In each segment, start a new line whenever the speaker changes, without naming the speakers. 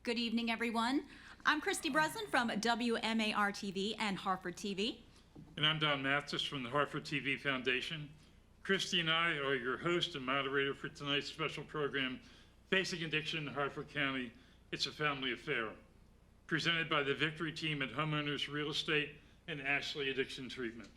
Good evening, everyone. I'm Christy Breslin from WMAR-TV and Harford TV.
And I'm Don Mathis from the HarfordTV Foundation. Christy and I are your host and moderator for tonight's special program, Facing Addiction in Harford County, It's a Family Affair, presented by the Victory Team at Homeowners Real Estate and Ashley Addiction Treatment.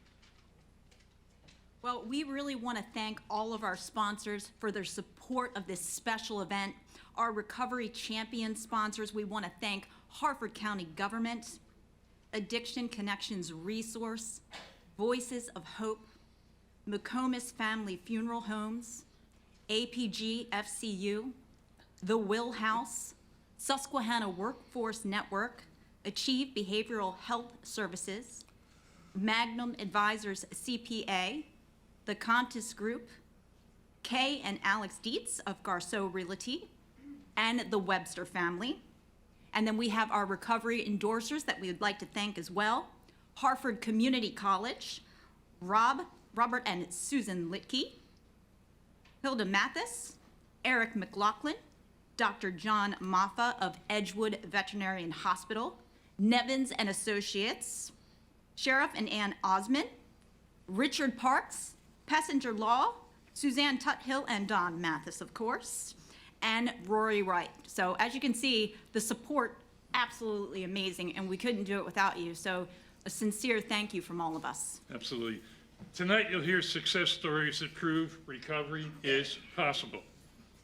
Well, we really want to thank all of our sponsors for their support of this special event. Our Recovery Champion sponsors, we want to thank Harford County Government, Addiction Connections Resource, Voices of Hope, McComas Family Funeral Homes, APG FCU, The Will House, Susquehanna Workforce Network, Achieve Behavioral Health Services, Magnum Advisors CPA, the Contis Group, Kay and Alex Dietz of Garceau Realty, and the Webster family. And then we have our recovery endorsers that we would like to thank as well. Harford Community College, Robert and Susan Litke, Hilda Mathis, Eric McLaughlin, Dr. John Maffa of Edgewood Veterinary and Hospital, Nevins and Associates, Sheriff and Ann Osmond, Richard Parks, Passenger Law, Suzanne Tuthill and Don Mathis, of course, and Rory Wright. So as you can see, the support, absolutely amazing, and we couldn't do it without you. So a sincere thank you from all of us.
Absolutely. Tonight you'll hear success stories that prove recovery is possible.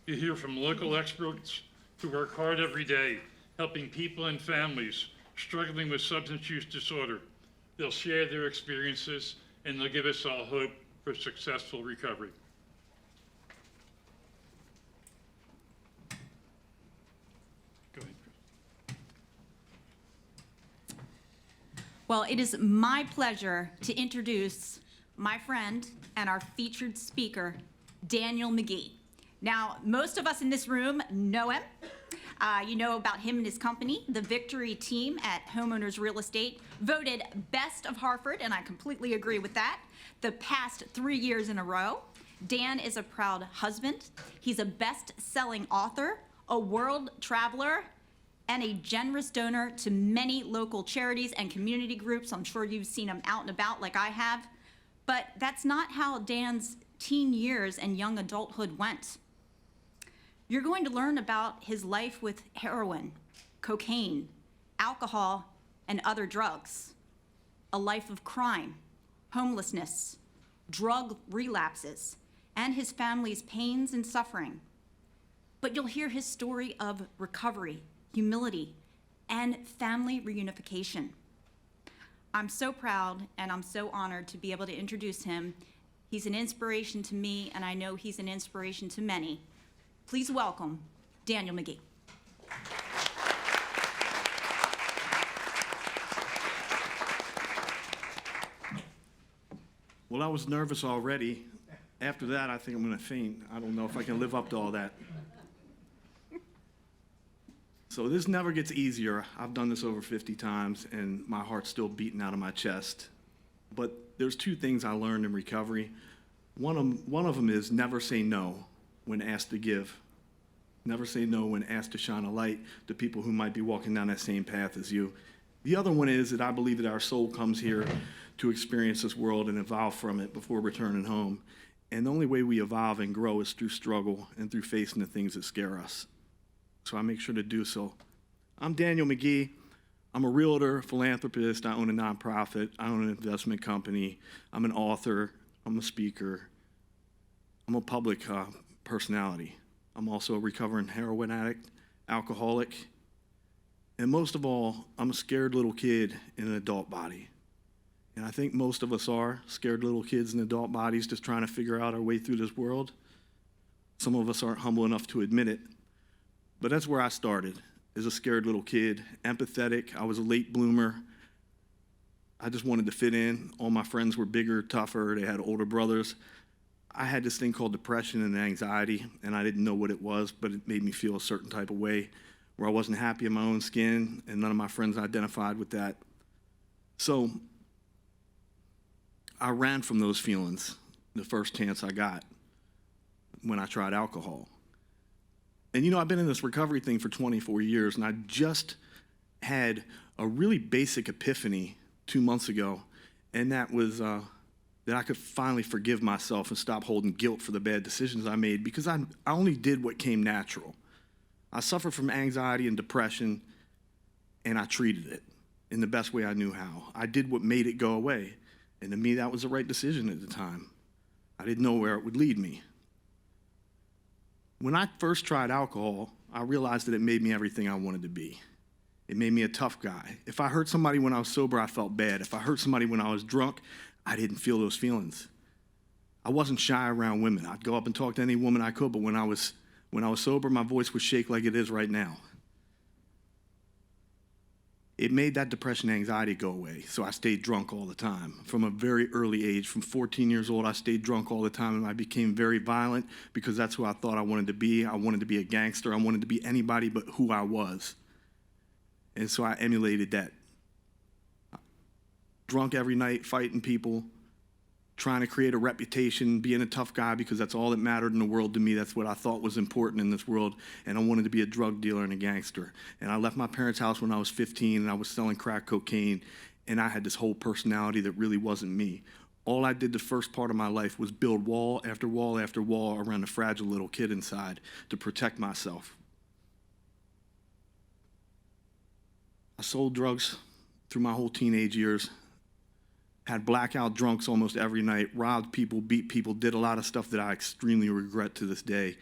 You'll hear from local experts who work hard every day, helping people and families struggling with substance use disorder. They'll share their experiences and they'll give us all hope for successful recovery. Go ahead, Chris.
Well, it is my pleasure to introduce my friend and our featured speaker, Daniel McGee. Now, most of us in this room know him. You know about him and his company, the Victory Team at Homeowners Real Estate, voted Best of Harford, and I completely agree with that, the past 3 years in a row. Dan is a proud husband. He's a best-selling author, a world traveler, and a generous donor to many local charities and community groups. I'm sure you've seen him out and about like I have. But that's not how Dan's teen years and young adulthood went. You're going to learn about his life with heroin, cocaine, alcohol, and other drugs, a life of crime, homelessness, drug relapses, and his family's pains and suffering. But you'll hear his story of recovery, humility, and family reunification. I'm so proud and I'm so honored to be able to introduce him. He's an inspiration to me, and I know he's an inspiration to many. Please welcome Daniel McGee.
Well, I was nervous already. After that, I think I'm going to faint. I don't know if I can live up to all that. So this never gets easier. I've done this over 50 times, and my heart's still beating out of my chest. But there's two things I learned in recovery. One of them is never say no when asked to give. Never say no when asked to shine a light to people who might be walking down that same path as you. The other one is that I believe that our soul comes here to experience this world and evolve from it before returning home. And the only way we evolve and grow is through struggle and through facing the things that scare us. So I make sure to do so. I'm Daniel McGee. I'm a realtor, philanthropist. I own a nonprofit. I own an investment company. I'm an author. I'm a speaker. I'm a public personality. I'm also a recovering heroin addict, alcoholic. And most of all, I'm a scared little kid in an adult body. And I think most of us are scared little kids in adult bodies just trying to figure out our way through this world. Some of us aren't humble enough to admit it. But that's where I started, as a scared little kid, empathetic. I was a late bloomer. I just wanted to fit in. All my friends were bigger, tougher. They had older brothers. I had this thing called depression and anxiety, and I didn't know what it was, but it made me feel a certain type of way where I wasn't happy in my own skin, and none of my friends identified with that. So I ran from those feelings the first chance I got when I tried alcohol. And you know, I've been in this recovery thing for 24 years, and I just had a really basic epiphany 2 months ago, and that was that I could finally forgive myself and stop holding guilt for the bad decisions I made, because I only did what came natural. I suffered from anxiety and depression, and I treated it in the best way I knew how. I did what made it go away, and to me, that was the right decision at the time. I didn't know where it would lead me. When I first tried alcohol, I realized that it made me everything I wanted to be. It made me a tough guy. If I hurt somebody when I was sober, I felt bad. If I hurt somebody when I was drunk, I didn't feel those feelings. I wasn't shy around women. I'd go up and talk to any woman I could, but when I was sober, my voice would shake like it is right now. It made that depression and anxiety go away, so I stayed drunk all the time. From a very early age, from 14 years old, I stayed drunk all the time, and I became very violent because that's who I thought I wanted to be. I wanted to be a gangster. I wanted to be anybody but who I was. And so I emulated that. Drunk every night, fighting people, trying to create a reputation, being a tough guy because that's all that mattered in the world to me. That's what I thought was important in this world, and I wanted to be a drug dealer and a gangster. And I left my parents' house when I was 15, and I was selling crack cocaine, and I had this whole personality that really wasn't me. All I did the first part of my life was build wall after wall after wall around a fragile little kid inside to protect myself. I sold drugs through my whole teenage years, had blackout drunks almost every night, robbed people, beat people, did a lot of stuff that I extremely regret to this day.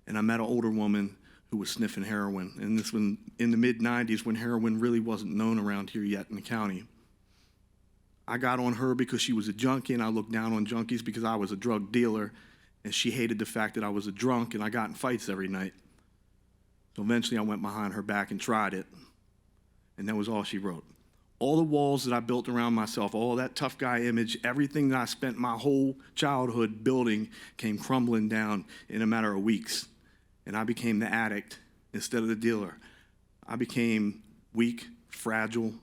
And I met an older woman who was sniffing heroin. And this was in the mid-90s when heroin really wasn't known around here yet in the county. I got on her because she was a junkie, and I looked down on junkies because I was a drug dealer, and she hated the fact that I was a drunk and I got in fights every night. So eventually I went behind her back and tried it, and that was all she wrote. All the walls that I built around myself, all that tough guy image, everything that I spent my whole childhood building came crumbling down in a matter of weeks. And I became the addict instead of the dealer. I became weak, fragile,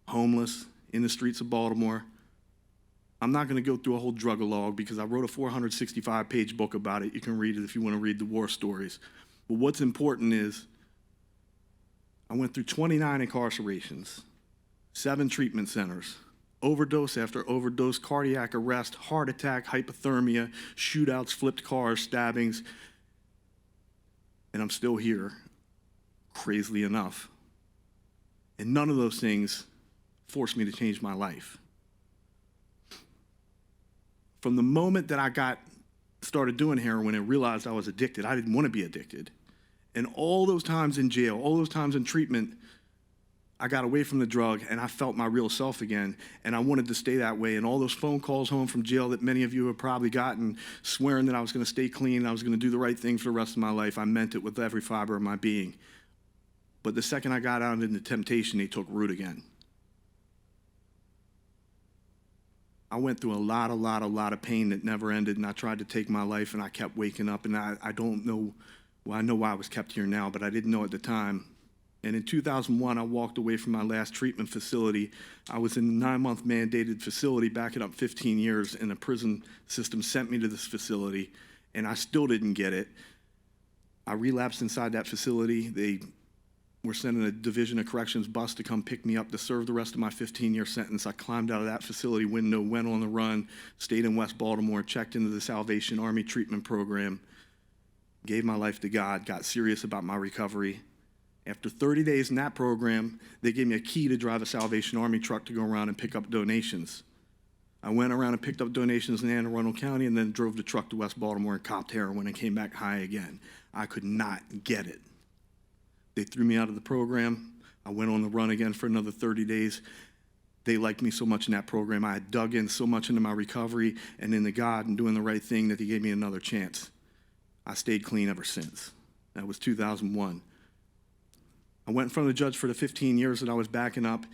homeless in the streets of Baltimore. I'm not going to go through a whole drug-a-log because I wrote a 465-page book about it. You can read it if you want to read the war stories. But what's important is I went through 29 incarcerations, 7 treatment centers, overdose after overdose, cardiac arrest, heart attack, hypothermia, shootouts, flipped cars, stabbings, and I'm still here, crazily enough. And none of those things forced me to change my life. From the moment that I started doing heroin and realized I was addicted, I didn't want to be addicted. And all those times in jail, all those times in treatment, I got away from the drug and I felt my real self again, and I wanted to stay that way. And all those phone calls home from jail that many of you have probably gotten, swearing that I was going to stay clean, I was going to do the right thing for the rest of my life, I meant it with every fiber of my being. But the second I got out into temptation, they took root again. I went through a lot of pain that never ended, and I tried to take my life, and I kept waking up, and I don't know, well, I know why I was kept here now, but I didn't know at the time. And in 2001, I walked away from my last treatment facility. I was in a 9-month mandated facility, backing up 15 years, and the prison system sent me to this facility, and I still didn't get it. I relapsed inside that facility. They were sending a Division of Corrections bus to come pick me up to serve the rest of my 15-year sentence. I climbed out of that facility window, went on the run, stayed in West Baltimore, checked into the Salvation Army treatment program, gave my life to God, got serious about my recovery. After 30 days in that program, they gave me a key to drive a Salvation Army truck to go around and pick up donations. I went around and picked up donations in Anne Arundel County and then drove the truck to West Baltimore and copped heroin and came back high again. I could not get it. They threw me out of the program. I went on the run again for another 30 days. They liked me so much in that program. I had dug in so much into my recovery and into God and doing the right thing that they gave me another chance. I stayed clean ever since. That was 2001. I went in front of the judge for the 15 years that I was backing up.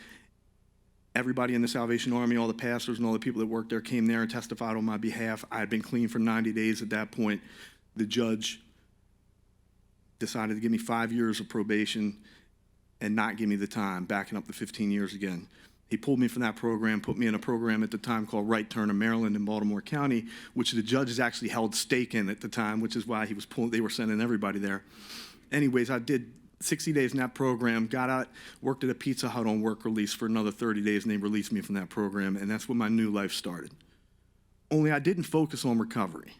Everybody in the Salvation Army, all the pastors and all the people that worked there came there and testified on my behalf. I had been clean for 90 days at that point. The judge decided to give me 5 years of probation and not give me the time, backing up the 15 years again. He pulled me from that program, put me in a program at the time called Right Turn of Maryland in Baltimore County, which the judges actually held stake in at the time, which is why they were sending everybody there. Anyways, I did 60 days in that program, got out, worked at a Pizza Hut on work release for another 30 days, and they released me from that program, and that's when my new life started. Only I didn't focus on recovery.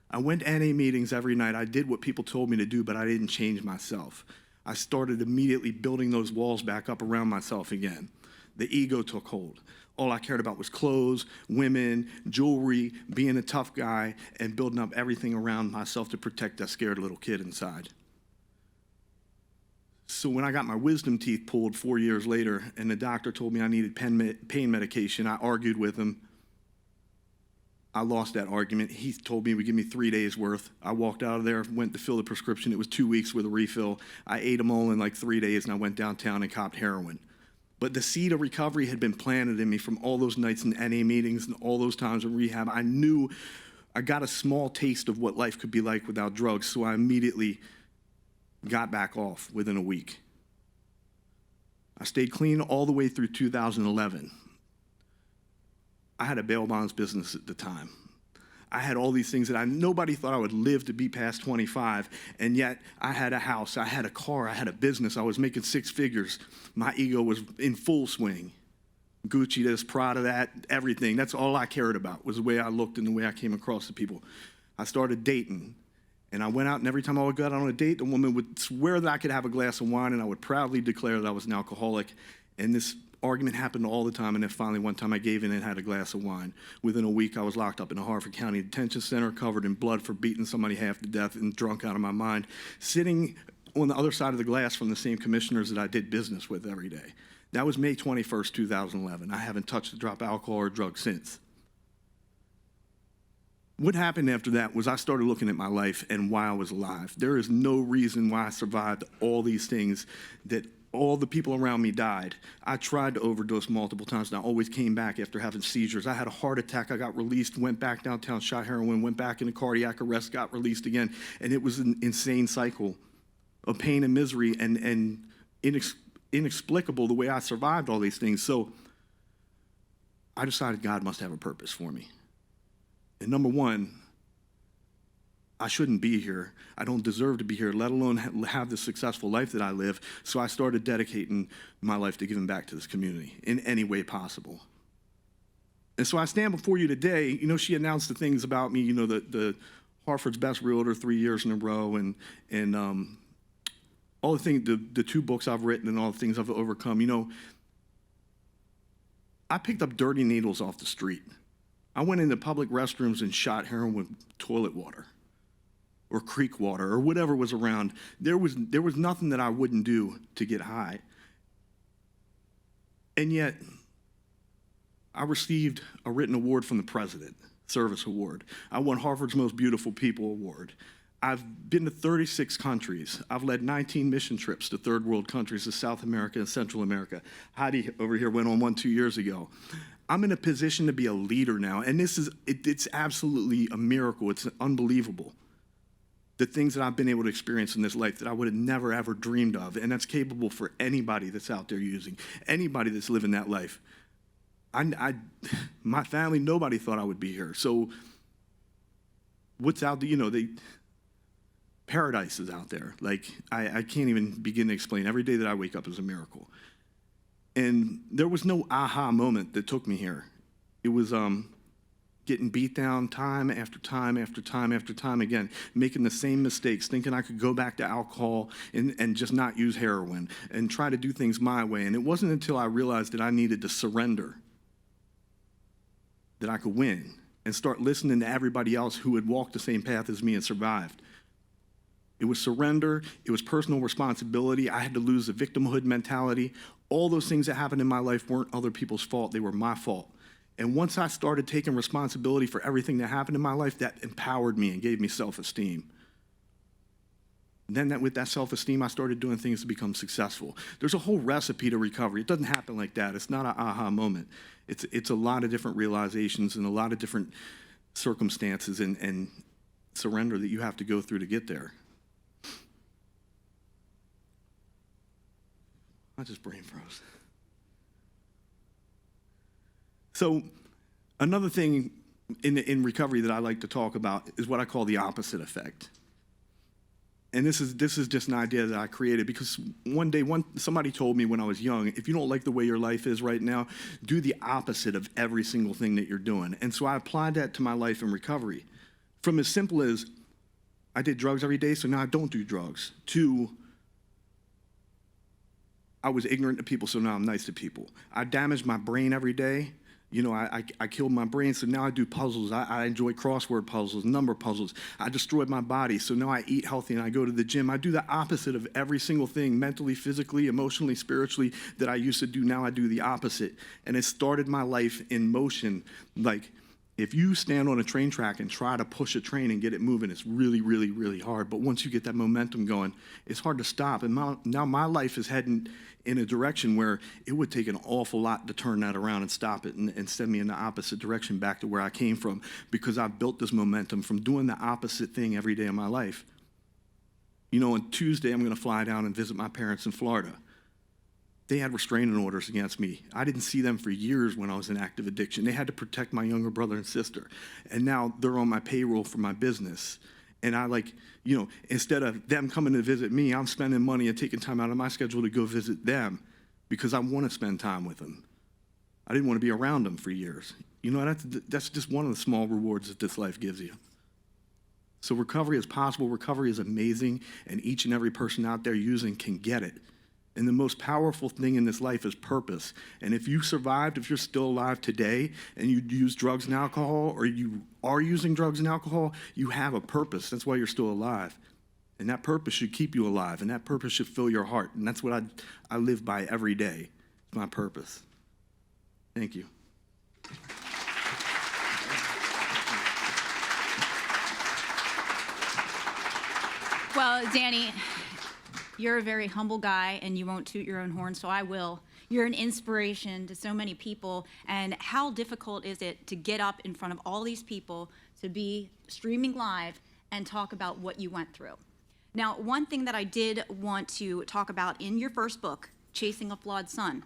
I went to NA meetings every night. I did what people told me to do, but I didn't change myself. I started immediately building those walls back up around myself again. The ego took hold. All I cared about was clothes, women, jewelry, being a tough guy, and building up everything around myself to protect that scared little kid inside. So when I got my wisdom teeth pulled 4 years later, and the doctor told me I needed pain medication, I argued with him. I lost that argument. He told me he would give me 3 days worth. I walked out of there, went to fill the prescription. It was 2 weeks with a refill. I ate them all in like 3 days, and I went downtown and copped heroin. But the seed of recovery had been planted in me from all those nights in NA meetings and all those times in rehab. I knew I got a small taste of what life could be like without drugs, so I immediately got back off within a week. I stayed clean all the way through 2011. I had a bail bonds business at the time. I had all these things that nobody thought I would live to be past 25, and yet I had a house, I had a car, I had a business, I was making 6 figures. My ego was in full swing. Gucci this, Prada that, everything. That's all I cared about, was the way I looked and the way I came across to people. I started dating, and I went out, and every time I would go out on a date, the woman would swear that I could have a glass of wine, and I would proudly declare that I was an alcoholic, and this argument happened all the time, and then finally one time I gave in and had a glass of wine. Within a week, I was locked up in a Harford County Detention Center, covered in blood for beating somebody half to death and drunk out of my mind, sitting on the other side of the glass from the same commissioners that I did business with every day. That was May 21st, 2011. I haven't touched a drop of alcohol or drugs since. What happened after that was I started looking at my life and why I was alive. There is no reason why I survived all these things, that all the people around me died. I tried to overdose multiple times, and I always came back after having seizures. I had a heart attack. I got released, went back downtown, shot heroin, went back into cardiac arrest, got released again. And it was an insane cycle of pain and misery and inexplicable the way I survived all these things. So I decided God must have a purpose for me. And number one, I shouldn't be here. I don't deserve to be here, let alone have the successful life that I live. So I started dedicating my life to giving back to this community in any way possible. And so I stand before you today. You know, she announced the things about me, you know, the Harford's best realtor 3 years in a row, and all the things, the 2 books I've written and all the things I've overcome. You know, I picked up dirty needles off the street. I went into public restrooms and shot heroin with toilet water or creek water or whatever was around. There was nothing that I wouldn't do to get high. And yet, I received a written award from the president, service award. I won Harford's Most Beautiful People Award. I've been to 36 countries. I've led 19 mission trips to third world countries to South America and Central America. Heidi over here went on one 2 years ago. I'm in a position to be a leader now, and it's absolutely a miracle. It's unbelievable. The things that I've been able to experience in this life that I would have never, ever dreamed of, and that's capable for anybody that's out there using, anybody that's living that life. My family, nobody thought I would be here. So what's out there, you know, paradise is out there. Like, I can't even begin to explain. Every day that I wake up is a miracle. And there was no aha moment that took me here. It was getting beat down time after time after time after time again, making the same mistakes, thinking I could go back to alcohol and just not use heroin and try to do things my way. And it wasn't until I realized that I needed to surrender that I could win and start listening to everybody else who had walked the same path as me and survived. It was surrender. It was personal responsibility. I had to lose the victimhood mentality. All those things that happened in my life weren't other people's fault. They were my fault. And once I started taking responsibility for everything that happened in my life, that empowered me and gave me self-esteem. Then with that self-esteem, I started doing things to become successful. There's a whole recipe to recovery. It doesn't happen like that. It's not an aha moment. It's a lot of different realizations and a lot of different circumstances and surrender that you have to go through to get there. I just brain froze. So another thing in recovery that I like to talk about is what I call the opposite effect. And this is just an idea that I created because one day somebody told me when I was young, if you don't like the way your life is right now, do the opposite of every single thing that you're doing. And so I applied that to my life in recovery. From as simple as I did drugs every day, so now I don't do drugs, to I was ignorant to people, so now I'm nice to people. I damaged my brain every day. You know, I killed my brain, so now I do puzzles. I enjoy crossword puzzles, number puzzles. I destroyed my body, so now I eat healthy and I go to the gym. I do the opposite of every single thing, mentally, physically, emotionally, spiritually, that I used to do. Now I do the opposite. And it started my life in motion. Like, if you stand on a train track and try to push a train and get it moving, it's really, really, really hard. But once you get that momentum going, it's hard to stop. And now my life is heading in a direction where it would take an awful lot to turn that around and stop it and send me in the opposite direction back to where I came from, because I've built this momentum from doing the opposite thing every day of my life. You know, on Tuesday, I'm going to fly down and visit my parents in Florida. They had restraining orders against me. I didn't see them for years when I was in active addiction. They had to protect my younger brother and sister. And now they're on my payroll for my business. And I instead of them coming to visit me, I'm spending money and taking time out of my schedule to go visit them because I want to spend time with them. I didn't want to be around them for years. You know, that's just one of the small rewards that this life gives you. So recovery is possible. Recovery is amazing. And each and every person out there using can get it. And the most powerful thing in this life is purpose. And if you survived, if you're still alive today and you use drugs and alcohol, or you are using drugs and alcohol, you have a purpose. That's why you're still alive. And that purpose should keep you alive. And that purpose should fill your heart. And that's what I live by every day. It's my purpose. Thank you.
Well, Danny, you're a very humble guy, and you won't toot your own horn, so I will. You're an inspiration to so many people, and how difficult is it to get up in front of all these people, to be streaming live, and talk about what you went through? Now, one thing that I did want to talk about in your first book, Chasing a Flawed Son,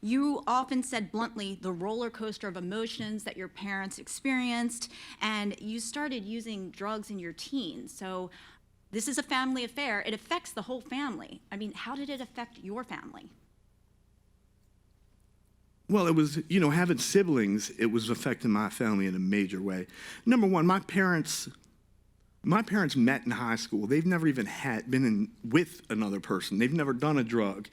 you often said bluntly the roller coaster of emotions that your parents experienced, and you started using drugs in your teens. So this is a family affair. It affects the whole family. I mean, how did it affect your family?
Well, it was, having siblings, it was affecting my family in a major way. Number one, my parents met in high school. They've never even been with another person. They've never done a drug.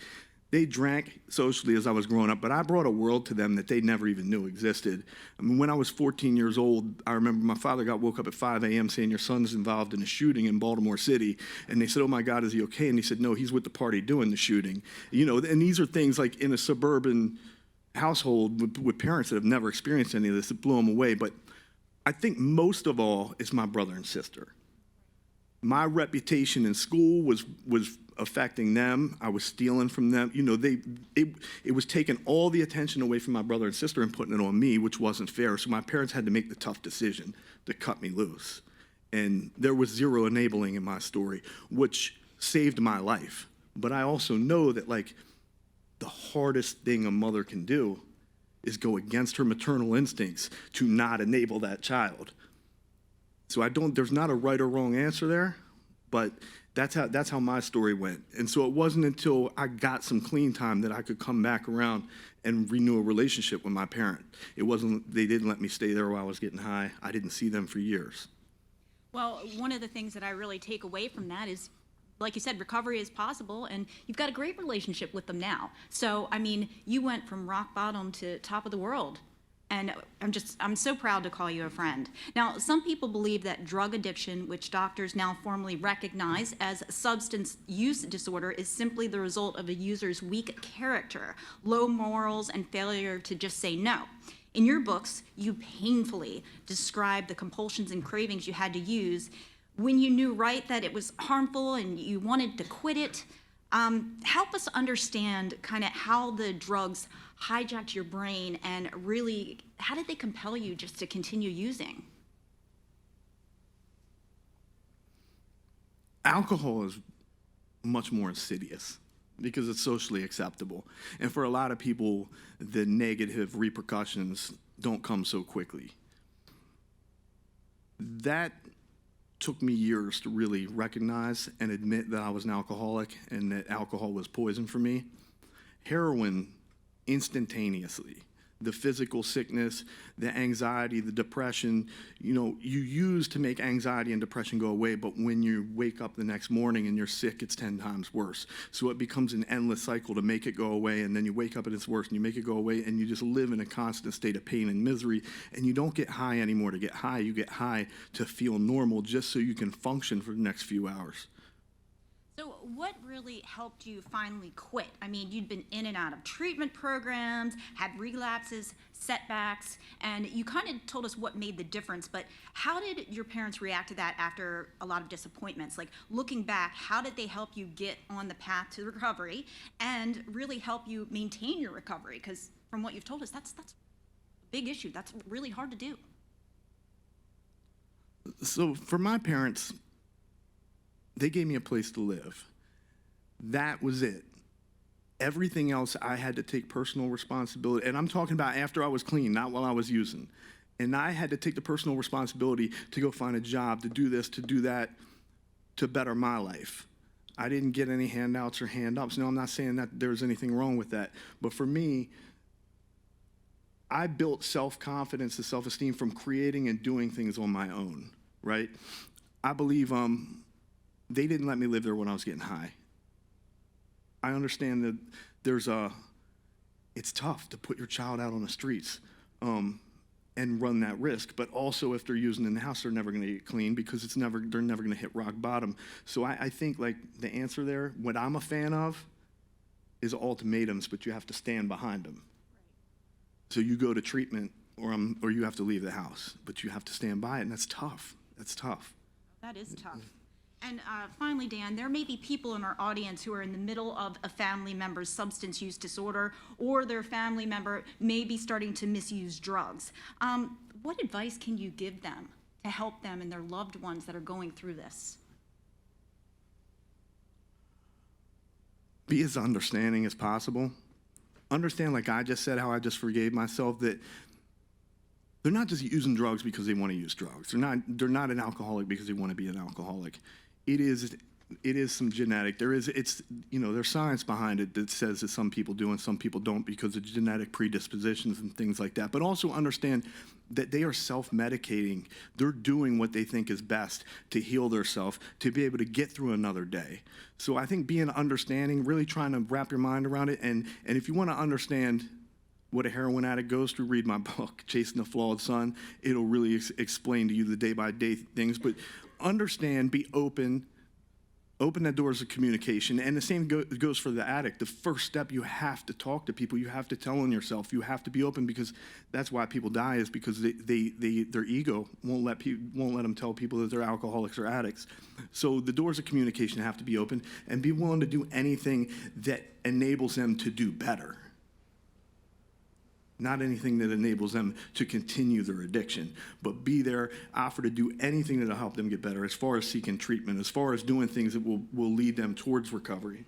They drank socially as I was growing up, but I brought a world to them that they never even knew existed. I mean, when I was 14 years old, I remember my father woke up at 5 a.m. saying, "Your son's involved in a shooting in Baltimore City." And they said, "Oh my God, is he okay?" And he said, "No, he's with the party doing the shooting." And these are things like in a suburban household with parents that have never experienced any of this that blew them away. But I think most of all, it's my brother and sister. My reputation in school was affecting them. I was stealing from them. It was taking all the attention away from my brother and sister and putting it on me, which wasn't fair. So my parents had to make the tough decision to cut me loose. And there was zero enabling in my story, which saved my life. But I also know that, the hardest thing a mother can do is go against her maternal instincts to not enable that child. So there's not a right or wrong answer there, but that's how my story went. And so it wasn't until I got some clean time that I could come back around and renew a relationship with my parent. They didn't let me stay there while I was getting high. I didn't see them for years.
Well, one of the things that I really take away from that is, like you said, recovery is possible, and you've got a great relationship with them now. So, I mean, you went from rock bottom to top of the world. And I'm so proud to call you a friend. Now, some people believe that drug addiction, which doctors now formally recognize as substance use disorder, is simply the result of a user's weak character, low morals, and failure to just say no. In your books, you painfully describe the compulsions and cravings you had to use when you knew that it was harmful and you wanted to quit it. Help us understand kind of how the drugs hijacked your brain, and really, how did they compel you just to continue using?
Alcohol is much more insidious because it's socially acceptable. And for a lot of people, the negative repercussions don't come so quickly. That took me years to really recognize and admit that I was an alcoholic and that alcohol was poison for me. Heroin, instantaneously. The physical sickness, the anxiety, the depression, you use to make anxiety and depression go away, but when you wake up the next morning and you're sick, it's 10 times worse. So it becomes an endless cycle to make it go away, and then you wake up and it's worse, and you make it go away, and you just live in a constant state of pain and misery, and you don't get high anymore to get high. You get high to feel normal just so you can function for the next few hours.
So what really helped you finally quit? I mean, you'd been in and out of treatment programs, had relapses, setbacks, and you kind of told us what made the difference, but how did your parents react to that after a lot of disappointments? Like, looking back, how did they help you get on the path to recovery and really help you maintain your recovery? Because from what you've told us, that's a big issue. That's really hard to do.
So for my parents, they gave me a place to live. That was it. Everything else, I had to take personal responsibility. And I'm talking about after I was clean, not while I was using. And I had to take the personal responsibility to go find a job, to do this, to do that, to better my life. I didn't get any handouts or hand-ups. No, I'm not saying that there's anything wrong with that. But for me, I built self-confidence and self-esteem from creating and doing things on my own, right? I believe they didn't let me live there when I was getting high. I understand that it's tough to put your child out on the streets and run that risk, but also if they're using in the house, they're never gonna get clean because they're never gonna hit rock bottom. So I think like the answer there, what I'm a fan of is ultimatums, but you have to stand behind them. So you go to treatment or you have to leave the house, but you have to stand by it, and that's tough. That's tough.
That is tough. And finally, Dan, there may be people in our audience who are in the middle of a family member's substance use disorder, or their family member may be starting to misuse drugs. What advice can you give them to help them and their loved ones that are going through this?
Be as understanding as possible. Understand, like I just said, how I just forgave myself, that they're not just using drugs because they want to use drugs. They're not an alcoholic because they want to be an alcoholic. It is some genetic. There's science behind it that says that some people do and some people don't because of genetic predispositions and things like that. But also understand that they are self-medicating. They're doing what they think is best to heal themselves, to be able to get through another day. So I think being understanding, really trying to wrap your mind around it, and if you want to understand what a heroin addict goes through, read my book, Chasing the Flawed Son. It'll really explain to you the day-by-day things. But understand, be open the doors of communication. And the same goes for the addict. The first step, you have to talk to people. You have to tell on yourself. You have to be open, because that's why people die, is because their ego won't let them tell people that they're alcoholics or addicts. So the doors of communication have to be open, and be willing to do anything that enables them to do better. Not anything that enables them to continue their addiction, but be there, offer to do anything that'll help them get better, as far as seeking treatment, as far as doing things that will lead them towards recovery.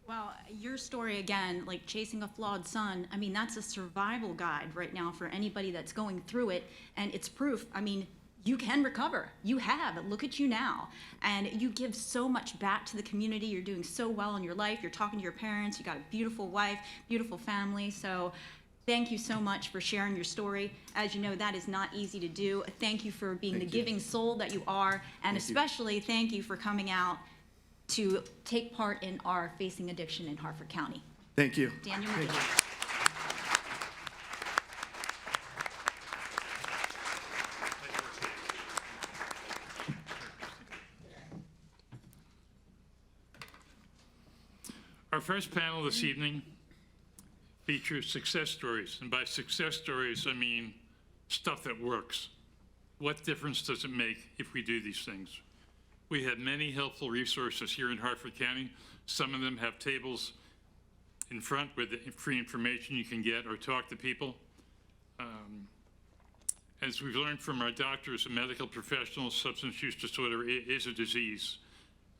Well, your story again, like Chasing a Flawed Son, I mean, that's a survival guide right now for anybody that's going through it, and it's proof. I mean, you can recover. You have. Look at you now. And you give so much back to the community. You're doing so well in your life. You're talking to your parents. You got a beautiful wife, beautiful family. So thank you so much for sharing your story. As you know, that is not easy to do. Thank you for being the giving soul that you are, and especially thank you for coming out to take part in our Facing Addiction in Harford County.
Thank you.
Daniel McGee.
Our first panel this evening features success stories. And by success stories, I mean stuff that works. What difference does it make if we do these things? We have many helpful resources here in Harford County. Some of them have tables in front with free information you can get or talk to people. As we've learned from our doctors and medical professionals, substance use disorder is a disease.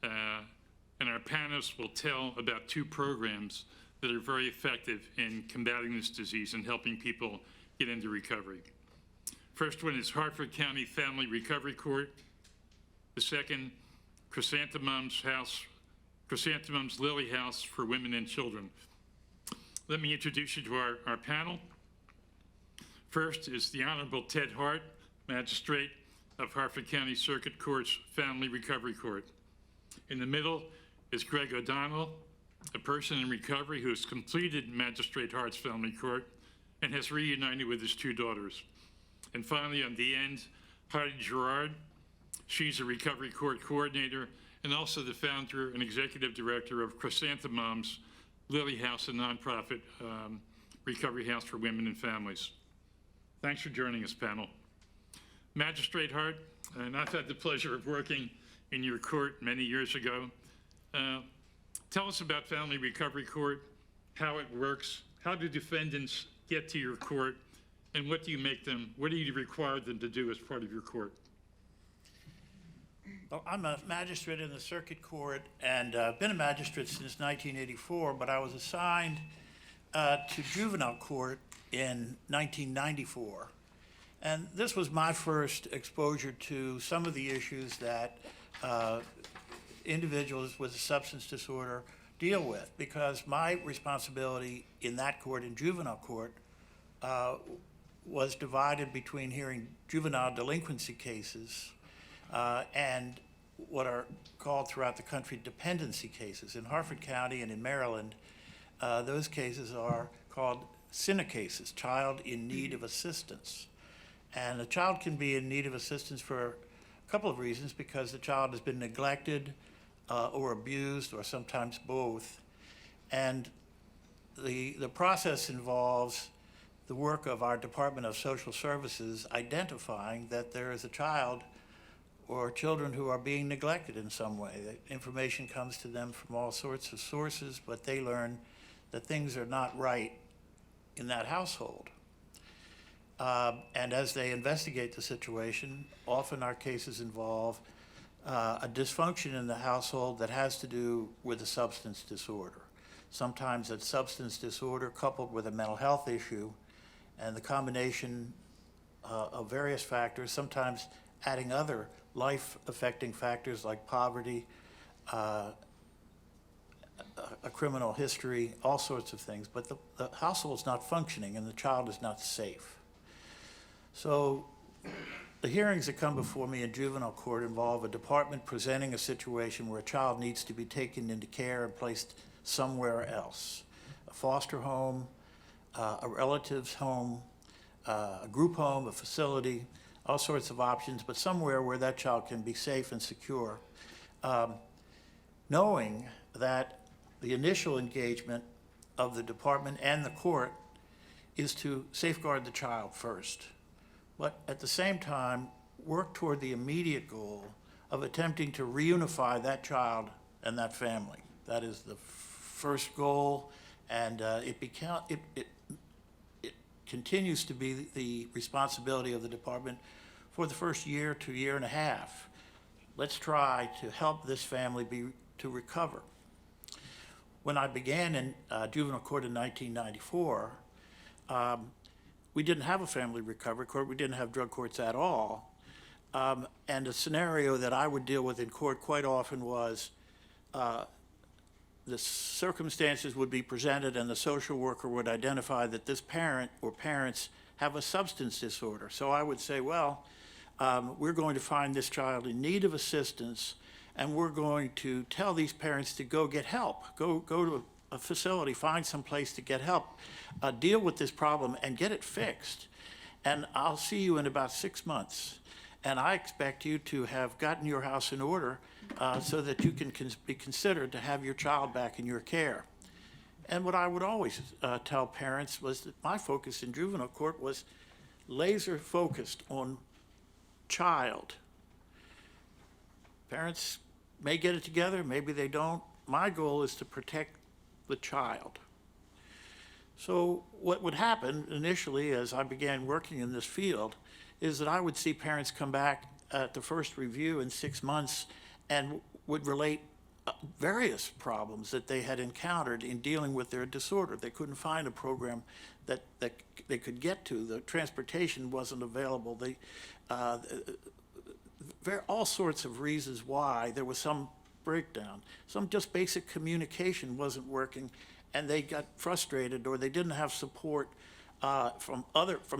And our panelists will tell about 2 programs that are very effective in combating this disease and helping people get into recovery. First one is Harford County Family Recovery Court. The second, Chrysanthemum's Lily House for Women and Children. Let me introduce you to our panel. First is the Honorable Ted Hart, Magistrate of Harford County Circuit Court's Family Recovery Court. In the middle is Greg O'Donnell, a person in recovery who has completed Magistrate Hart's Family Court and has reunited with his two daughters. And finally, on the end, Heidi Gerard. She's a recovery court coordinator and also the founder and executive director of Chrysanthemum's Lily House, a nonprofit recovery house for women and families. Thanks for joining us, panel. Magistrate Hart, and I've had the pleasure of working in your court many years ago. Tell us about Family Recovery Court, how it works, how do defendants get to your court, and what do you require them to do as part of your court?
Well, I'm a magistrate in the circuit court and been a magistrate since 1984, but I was assigned to juvenile court in 1994. And this was my first exposure to some of the issues that individuals with a substance disorder deal with, because my responsibility in that court, in juvenile court, was divided between hearing juvenile delinquency cases and what are called throughout the country dependency cases. In Harford County and in Maryland, those cases are called SINA cases, child in need of assistance. And a child can be in need of assistance for a couple of reasons, because the child has been neglected or abused, or sometimes both. And the process involves the work of our Department of Social Services identifying that there is a child or children who are being neglected in some way. The information comes to them from all sorts of sources, but they learn that things are not right in that household. And as they investigate the situation, often our cases involve a dysfunction in the household that has to do with a substance disorder. Sometimes that substance disorder coupled with a mental health issue, and the combination of various factors, sometimes adding other life-affecting factors like poverty, a criminal history, all sorts of things. But the household's not functioning and the child is not safe. So the hearings that come before me in juvenile court involve a department presenting a situation where a child needs to be taken into care and placed somewhere else. A foster home, a relative's home, a group home, a facility, all sorts of options, but somewhere where that child can be safe and secure. Knowing that the initial engagement of the department and the court is to safeguard the child first, but at the same time work toward the immediate goal of attempting to reunify that child and that family. That is the first goal, and it continues to be the responsibility of the department for the first year to year and a half. Let's try to help this family to recover. When I began in juvenile court in 1994, we didn't have a family recovery court. We didn't have drug courts at all. And a scenario that I would deal with in court quite often was the circumstances would be presented and the social worker would identify that this parent or parents have a substance disorder. So I would say, well, we're going to find this child in need of assistance, and we're going to tell these parents to go get help, go to a facility, find some place to get help, deal with this problem and get it fixed. And I'll see you in about 6 months. And I expect you to have gotten your house in order so that you can be considered to have your child back in your care. And what I would always tell parents was that my focus in juvenile court was laser focused on child. Parents may get it together, maybe they don't. My goal is to protect the child. So what would happen initially as I began working in this field is that I would see parents come back at the first review in 6 months and would relate various problems that they had encountered in dealing with their disorder. They couldn't find a program that they could get to. The transportation wasn't available. All sorts of reasons why there was some breakdown. Some just basic communication wasn't working, and they got frustrated, or they didn't have support from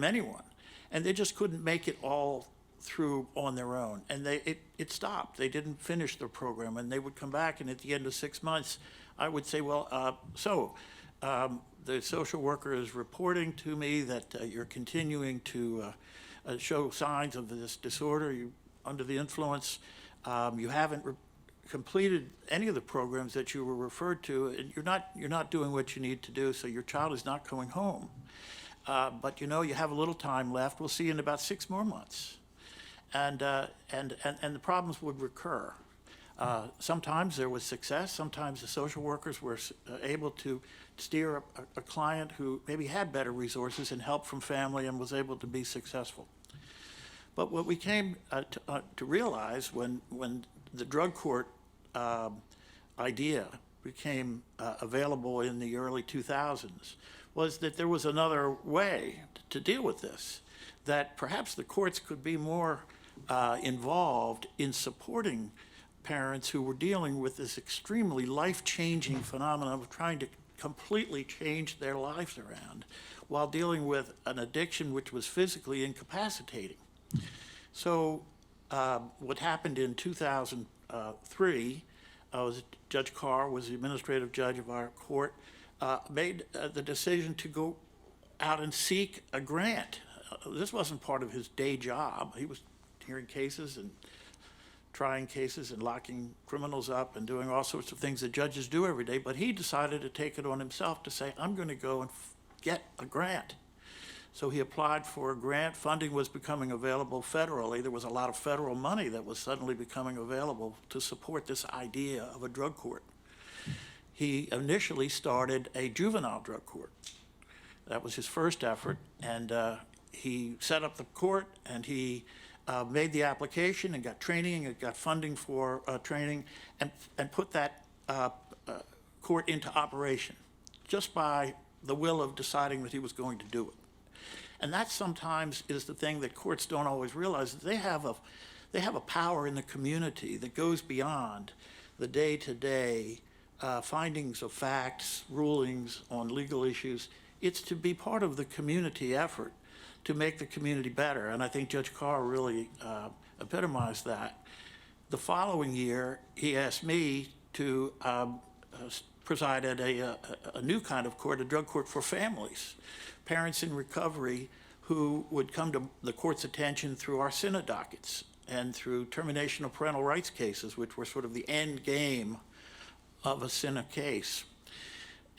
anyone, and they just couldn't make it all through on their own, and it stopped. They didn't finish their program, and they would come back, and at the end of 6 months, I would say, well, the social worker is reporting to me that you're continuing to show signs of this disorder. You're under the influence. You haven't completed any of the programs that you were referred to, and you're not doing what you need to do, so your child is not going home. But you have a little time left. We'll see you in about 6 more months. And the problems would recur. Sometimes there was success. Sometimes the social workers were able to steer a client who maybe had better resources and help from family and was able to be successful. But what we came to realize when the drug court idea became available in the early 2000s was that there was another way to deal with this, that perhaps the courts could be more involved in supporting parents who were dealing with this extremely life-changing phenomenon of trying to completely change their lives around while dealing with an addiction which was physically incapacitating. So what happened in 2003 was Judge Carr was the administrative judge of our court, made the decision to go out and seek a grant. This wasn't part of his day job. He was hearing cases and trying cases and locking criminals up and doing all sorts of things that judges do every day, but he decided to take it on himself to say, I'm going to go and get a grant. So he applied for a grant. Funding was becoming available federally. There was a lot of federal money that was suddenly becoming available to support this idea of a drug court. He initially started a juvenile drug court. That was his first effort, and he set up the court, and he made the application and got training and got funding for training and put that court into operation just by the will of deciding that he was going to do it. And that sometimes is the thing that courts don't always realize, that they have a power in the community that goes beyond the day-to-day findings of facts, rulings on legal issues. It's to be part of the community effort to make the community better, and I think Judge Carr really epitomized that. The following year, he asked me to preside at a new kind of court, a drug court for families, parents in recovery who would come to the court's attention through our synod dockets and through termination of parental rights cases, which were sort of the end game of a synod case.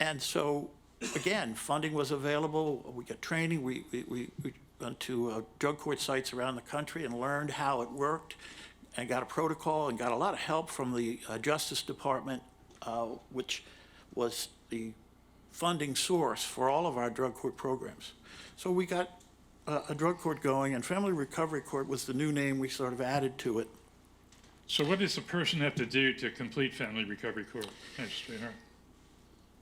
And so, again, funding was available. We got training. We went to drug court sites around the country and learned how it worked and got a protocol and got a lot of help from the Justice Department, which was the funding source for all of our drug court programs. So we got a drug court going, and Family Recovery Court was the new name we sort of added to it.
So what does the person have to do to complete Family Recovery Court?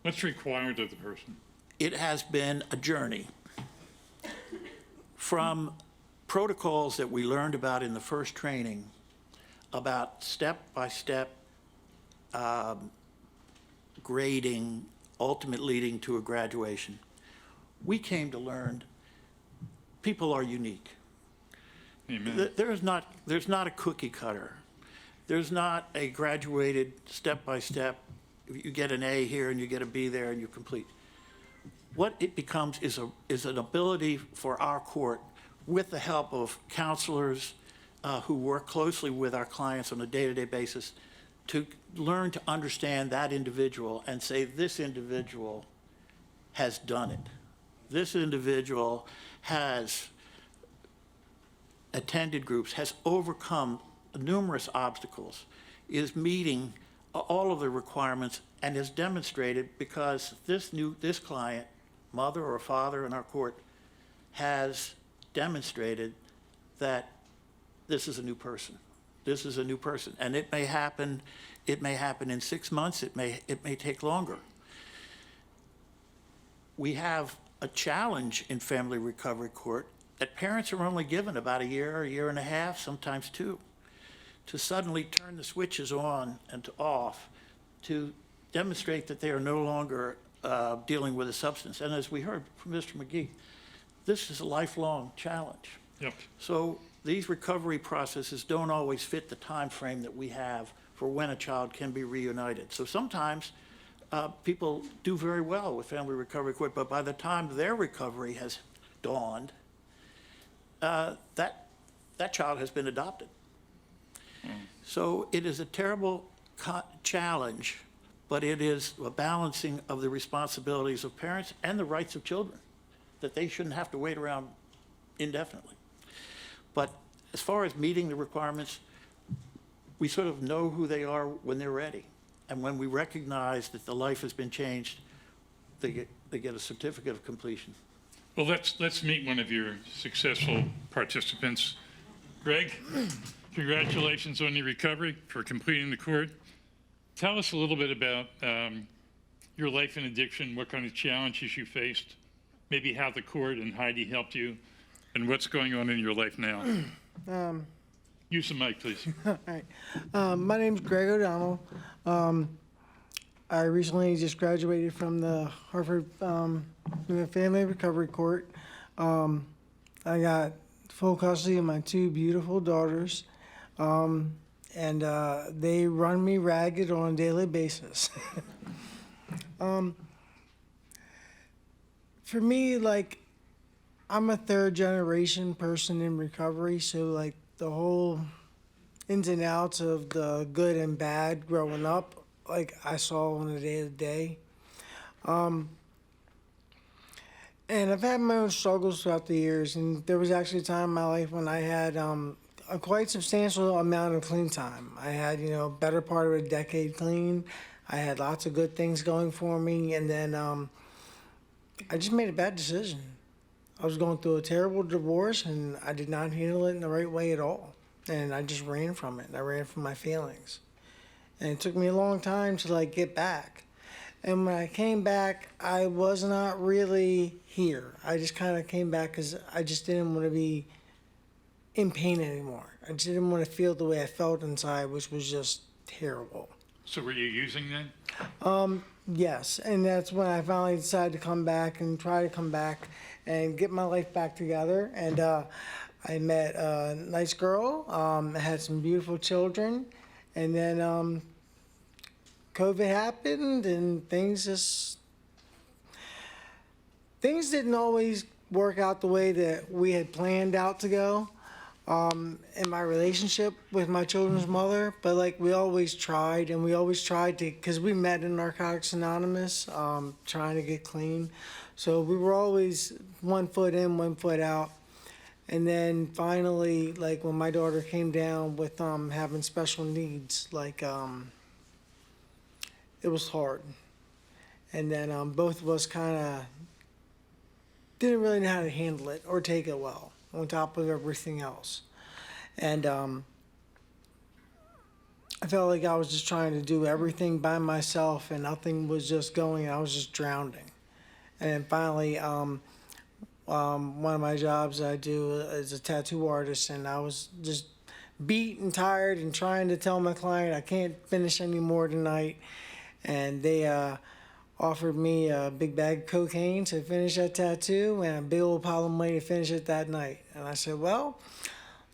What's required of the person?
It has been a journey from protocols that we learned about in the first training, about step-by-step grading, ultimately leading to a graduation. We came to learn people are unique.
Amen.
There's not a cookie cutter. There's not a graduated step-by-step, you get an A here and you get a B there and you complete. What it becomes is an ability for our court, with the help of counselors who work closely with our clients on a day-to-day basis, to learn to understand that individual and say, this individual has done it. This individual has attended groups, has overcome numerous obstacles, is meeting all of the requirements, and is demonstrated because this client, mother or father in our court, has demonstrated that this is a new person. This is a new person. And it may happen It may happen in 6 months, it may take longer. We have a challenge in family recovery court that parents are only given about a year and a half, sometimes 2, to suddenly turn the switches on and to off, to demonstrate that they are no longer dealing with a substance. And as we heard from Mr. McGee, this is a lifelong challenge.
Yep.
So these recovery processes don't always fit the time frame that we have for when a child can be reunited. So sometimes people do very well with family recovery court, but by the time their recovery has dawned, that child has been adopted. So it is a terrible challenge, but it is a balancing of the responsibilities of parents and the rights of children, that they shouldn't have to wait around indefinitely. But as far as meeting the requirements, we sort of know who they are when they're ready. And when we recognize that the life has been changed, they get a certificate of completion.
Well, let's meet one of your successful participants. Greg, congratulations on your recovery for completing the court. Tell us a little bit about your life in addiction, what kind of challenges you faced, maybe how the court and Heidi helped you, and what's going on in your life now. Use the mic, please.
All right. My name's Greg O'Donnell. I recently just graduated from the Harford Family Recovery Court. I got full custody of my 2 beautiful daughters, and they run me ragged on a daily basis. For me, like, I'm a 3rd generation person in recovery, so like the whole ins and outs of the good and bad growing up, like I saw on a day-to-day. And I've had my own struggles throughout the years, and there was actually a time in my life when I had a quite substantial amount of clean time. I had, better part of a decade clean. I had lots of good things going for me, and then I just made a bad decision. I was going through a terrible divorce, and I did not handle it in the right way at all. And I just ran from it. I ran from my feelings. And it took me a long time to, like, get back. And when I came back, I was not really here. I just kind of came back because I just didn't want to be in pain anymore. I just didn't want to feel the way I felt inside, which was just terrible.
So were you using then?
Yes, and that's when I finally decided to come back and try to come back and get my life back together. And I met a nice girl, had some beautiful children, and then COVID happened, and things didn't always work out the way that we had planned out to go in my relationship with my children's mother. But like, we always tried to, because we met in Narcotics Anonymous, trying to get clean. So we were always 1 foot in, 1 foot out. And then finally, like when my daughter came down with having special needs, like it was hard. And then both of us kind of didn't really know how to handle it or take it well, on top of everything else. And I felt like I was just trying to do everything by myself, and nothing was just going, I was just drowning. And then finally, one of my jobs I do is a tattoo artist, and I was just beat and tired and trying to tell my client I can't finish anymore tonight. And they offered me a big bag of cocaine to finish that tattoo and a big old pile of money to finish it that night. And I said, well,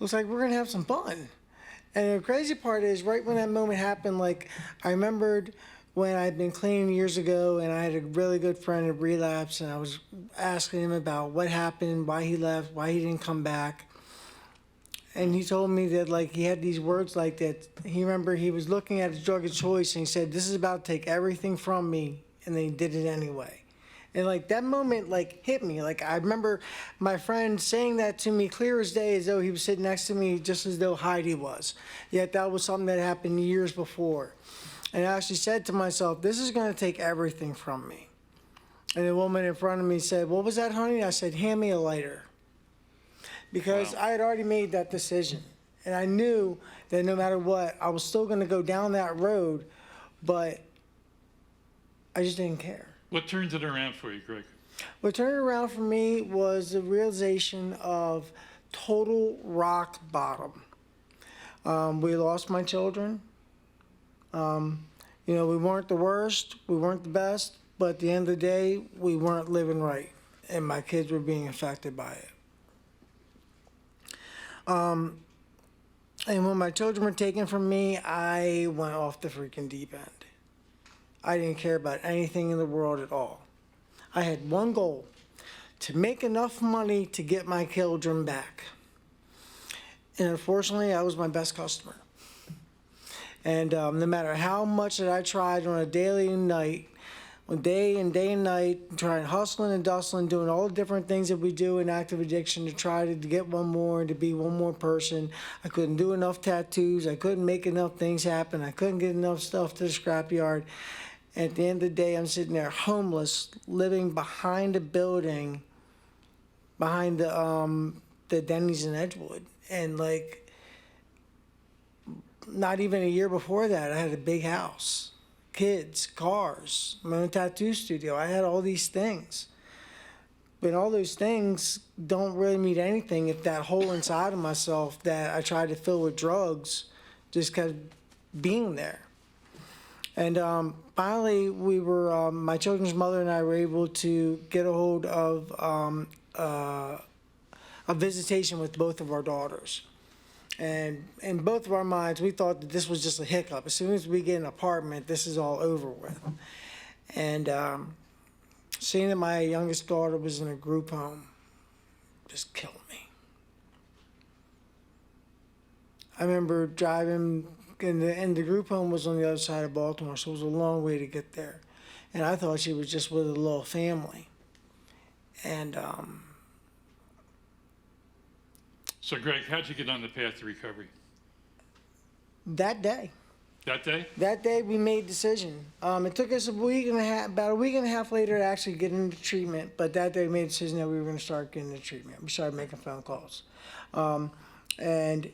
looks like we're gonna have some fun. And the crazy part is, right when that moment happened, like, I remembered when I'd been clean years ago, and I had a really good friend in relapse, and I was asking him about what happened, why he left, why he didn't come back. And he told me that, like, he had these words like that. He remembered he was looking at his drug of choice, and he said, this is about to take everything from me, and then he did it anyway. And, like, that moment, like, hit me. Like, I remember my friend saying that to me clear as day, as though he was sitting next to me, just as though Heidi was. Yet that was something that happened years before. And I actually said to myself, this is going to take everything from me. And the woman in front of me said, what was that, honey? I said, hand me a lighter. Because
Wow.
I had already made that decision. And I knew that no matter what, I was still gonna go down that road, but I just didn't care.
What turned it around for you, Greg?
What turned it around for me was the realization of total rock bottom. We lost my children. You know, we weren't the worst, we weren't the best, but at the end of the day, we weren't living right, and my kids were being affected by it. And when my children were taken from me, I went off the freaking deep end. I didn't care about anything in the world at all. I had one goal, to make enough money to get my children back. And unfortunately, I was my best customer. And no matter how much that I tried on a daily and night, day and night, trying hustling and dustling, doing all the different things that we do in active addiction to try to get one more and to be one more person. I couldn't do enough tattoos. I couldn't make enough things happen. I couldn't get enough stuff to the scrapyard. At the end of the day, I'm sitting there homeless, living behind a building, behind the Denny's in Edgewood. And like, not even a year before that, I had a big house, kids, cars, my own tattoo studio. I had all these things. But all those things don't really mean anything if that hole inside of myself that I tried to fill with drugs just kept being there. And finally, we were, my children's mother and I were able to get a hold of a visitation with both of our daughters. And in both of our minds, we thought that this was just a hiccup. As soon as we get an apartment, this is all over with. And seeing that my youngest daughter was in a group home just killed me. I remember driving, and the group home was on the other side of Baltimore, so it was a long way to get there. And I thought she was just with a little family. And
So, Greg, how'd you get on the path to recovery?
that day,
That day?
we made a decision. It took us about a week and a half later to actually get into treatment, but that day we made a decision that we were going to start getting into treatment. We started making phone calls. And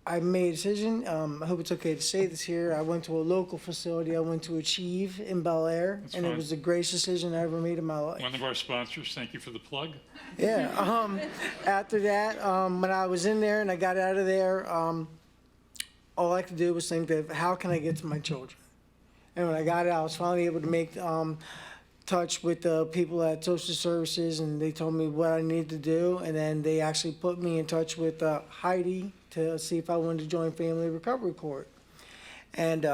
I made a decision. I hope it's okay to say this here. I went to a local facility. I went to Achieve in Bel Air, and
fine.
it was the greatest decision I ever made in my life.
One of our sponsors, thank you for the plug.
Yeah. After that, when I was in there and I got out of there, all I could do was think that how can I get to my children? And when I got out, I was finally able to make touch with the people at social services, and they told me what I needed to do, and then they actually put me in touch with Heidi to see if I wanted to join Family Recovery Court. And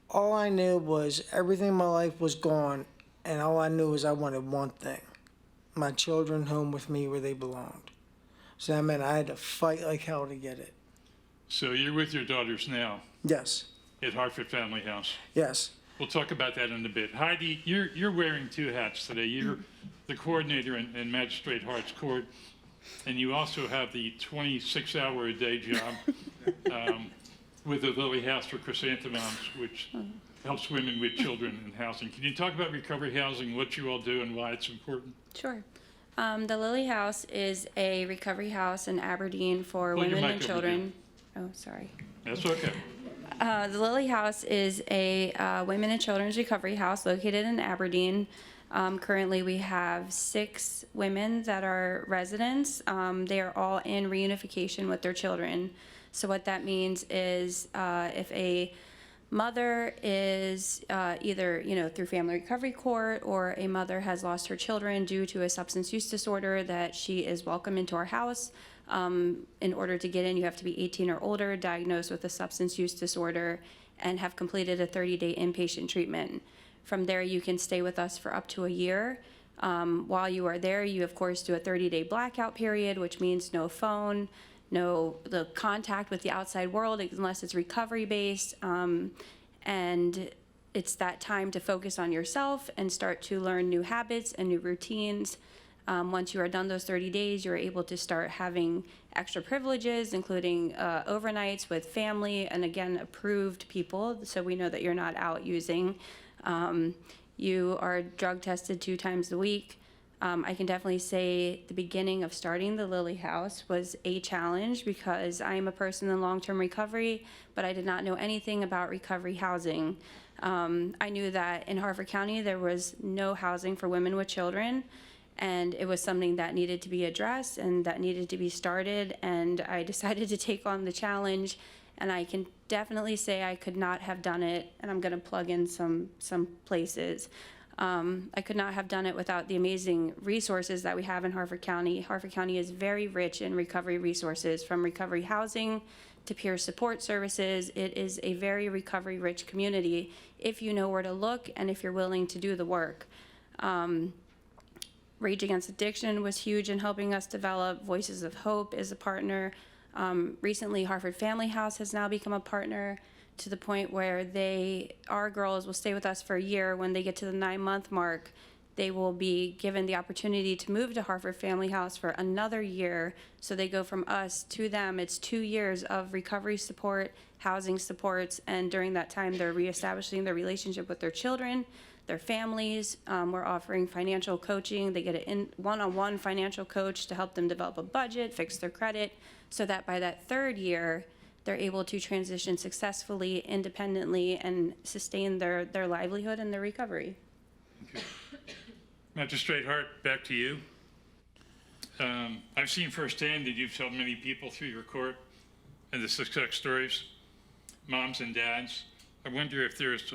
all I knew was everything in my life was gone, and all I knew was I wanted one thing: my children home with me where they belonged. So that meant I had to fight like hell to get it.
So you're with your daughters now
Yes,
at Harford Family House.
yes,
We'll talk about that in a bit. Heidi, you're wearing two hats today. You're the coordinator in Magistrate Hart's Court, and you also have the 26-hour-a-day job with the Lily House for Chrysanthemums, which helps women with children in housing. Can you talk about recovery housing, what you all do, and why it's important?
Sure. The Lily House is a recovery house in Aberdeen for
Pull your
women
mic
and
over,
children. Oh, sorry.
That's okay.
The Lily House is a women and children's recovery house located in Aberdeen. Currently, we have 6 women that are residents. They are all in reunification with their children. So what that means is if a mother is either, through Family Recovery Court, or a mother has lost her children due to a substance use disorder, that she is welcome into our house. In order to get in, you have to be 18 or older, diagnosed with a substance use disorder, and have completed a 30-day inpatient treatment. From there, you can stay with us for up to a year. While you are there, you of course do a 30-day blackout period, which means no phone, no the contact with the outside world unless it's recovery-based, and it's that time to focus on yourself and start to learn new habits and new routines. Once you are done those 30 days, you're able to start having extra privileges, including overnights with family and, again, approved people, so we know that you're not out using. You are drug tested 2 times a week. I can definitely say the beginning of starting the Lily House was a challenge because I am a person in long-term recovery, but I did not know anything about recovery housing. I knew that in Harford County there was no housing for women with children, and it was something that needed to be addressed and that needed to be started, and I decided to take on the challenge, and I can definitely say I could not have done it, and I'm going to plug in some places. I could not have done it without the amazing resources that we have in Harford County. Harford County is very rich in recovery resources, from recovery housing to peer support services. It is a very recovery-rich community if you know where to look and if you're willing to do the work. Rage Against Addiction was huge in helping us develop. Voices of Hope is a partner. Recently, Harford Family House has now become a partner, to the point where our girls will stay with us for a year. When they get to the 9-month mark, they will be given the opportunity to move to Harford Family House for another year. So they go from us to them. It's 2 years of recovery support, housing supports, and during that time, they're reestablishing their relationship with their children, their families. We're offering financial coaching. They get a one-on-one financial coach to help them develop a budget, fix their credit, so that by that 3rd year, they're able to transition successfully, independently, and sustain their livelihood and their recovery.
Magistrate Hart, back to you. I've seen firsthand that you've helped many people through your court and the success stories, moms and dads. I wonder if there's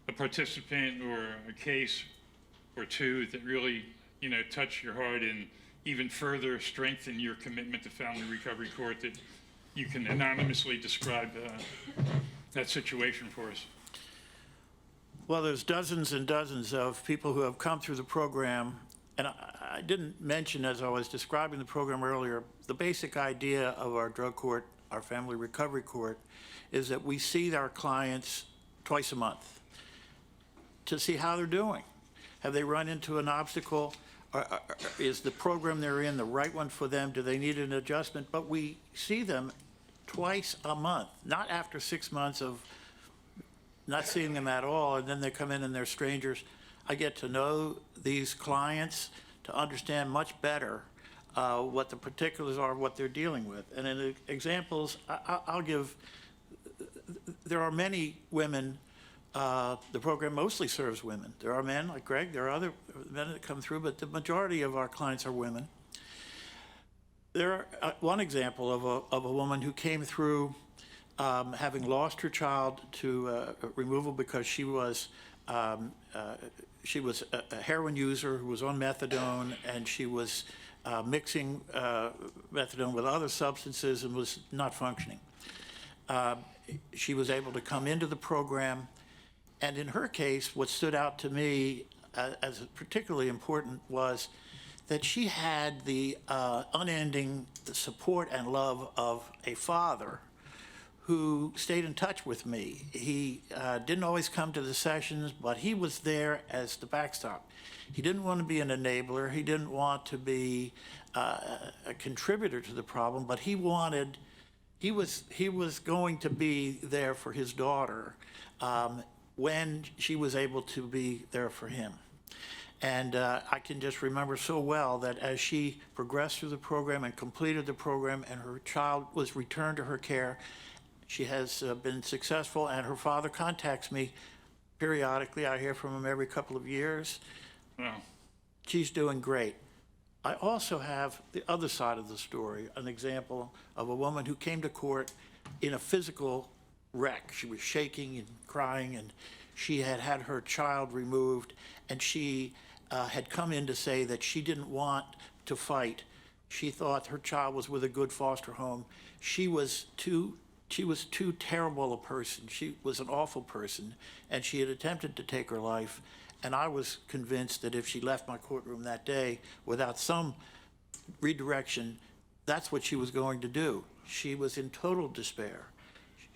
a participant or a case or two that really, touch your heart and even further strengthen your commitment to Family Recovery Court, that you can anonymously describe that situation for us.
Well, there's dozens and dozens of people who have come through the program, and I didn't mention, as I was describing the program earlier, the basic idea of our drug court, our Family Recovery Court, is that we see our clients twice a month to see how they're doing. Have they run into an obstacle? Is the program they're in the right one for them? Do they need an adjustment? But we see them twice a month, not after 6 months of not seeing them at all, and then they come in and they're strangers. I get to know these clients to understand much better what the particulars are, what they're dealing with. And in examples, I'll give, there are many women. The program mostly serves women. There are men like Greg, there are other men that come through, but the majority of our clients are women. There are one example of a woman who came through having lost her child to removal because she was a heroin user who was on methadone, and she was mixing methadone with other substances and was not functioning. She was able to come into the program. And in her case, what stood out to me as particularly important was that she had the unending support and love of a father who stayed in touch with me. He didn't always come to the sessions, but he was there as the backstop. He didn't want to be an enabler. He didn't want to be a contributor to the problem, but he was going to be there for his daughter when she was able to be there for him. And I can just remember so well that as she progressed through the program and completed the program and her child was returned to her care, she has been successful, and her father contacts me periodically. I hear from him every couple of years.
Wow.
She's doing great. I also have the other side of the story, an example of a woman who came to court in a physical wreck. She was shaking and crying, and she had had her child removed, and she had come in to say that she didn't want to fight. She thought her child was with a good foster home. She was too terrible a person. She was an awful person, and she had attempted to take her life. And I was convinced that if she left my courtroom that day without some redirection, that's what she was going to do. She was in total despair.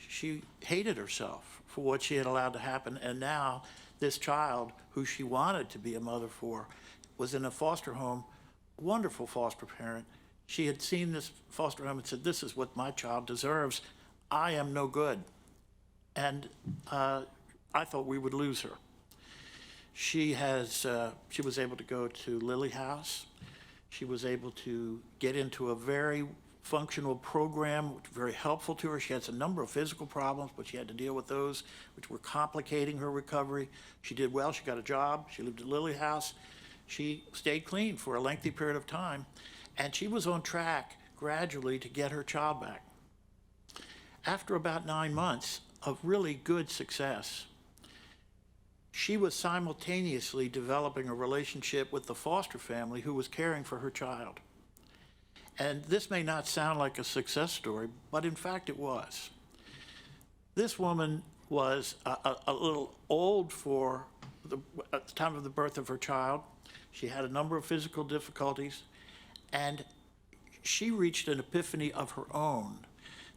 She hated herself for what she had allowed to happen, and now this child, who she wanted to be a mother for, was in a foster home, wonderful foster parent. She had seen this foster home and said, "This is what my child deserves. I am no good." And I thought we would lose her. She was able to go to Lily House. She was able to get into a very functional program, which was very helpful to her. She had a number of physical problems, but she had to deal with those, which were complicating her recovery. She did well. She got a job. She lived at Lily House. She stayed clean for a lengthy period of time, and she was on track gradually to get her child back. After about 9 months of really good success, she was simultaneously developing a relationship with the foster family who was caring for her child. And this may not sound like a success story, but in fact it was. This woman was a little old at the time of the birth of her child. She had a number of physical difficulties, and she reached an epiphany of her own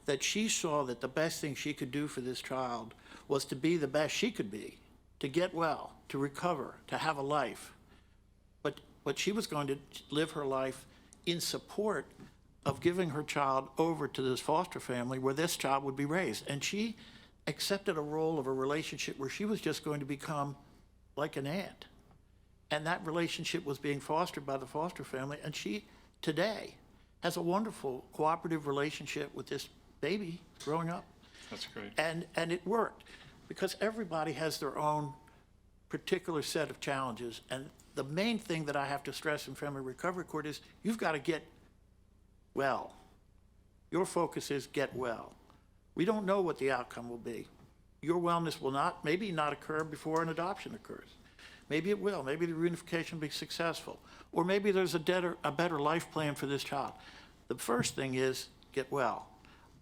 that she saw that the best thing she could do for this child was to be the best she could be, to get well, to recover, to have a life. But she was going to live her life in support of giving her child over to this foster family where this child would be raised. And she accepted a role of a relationship where she was just going to become like an aunt. And that relationship was being fostered by the foster family. And she, today, has a wonderful cooperative relationship with this baby growing up.
That's great.
And it worked because everybody has their own particular set of challenges. And the main thing that I have to stress in Family Recovery Court is you've got to get well. Your focus is get well. We don't know what the outcome will be. Your wellness will maybe not occur before an adoption occurs. Maybe it will. Maybe the reunification will be successful. Or maybe there's a better life plan for this child. The first thing is get well.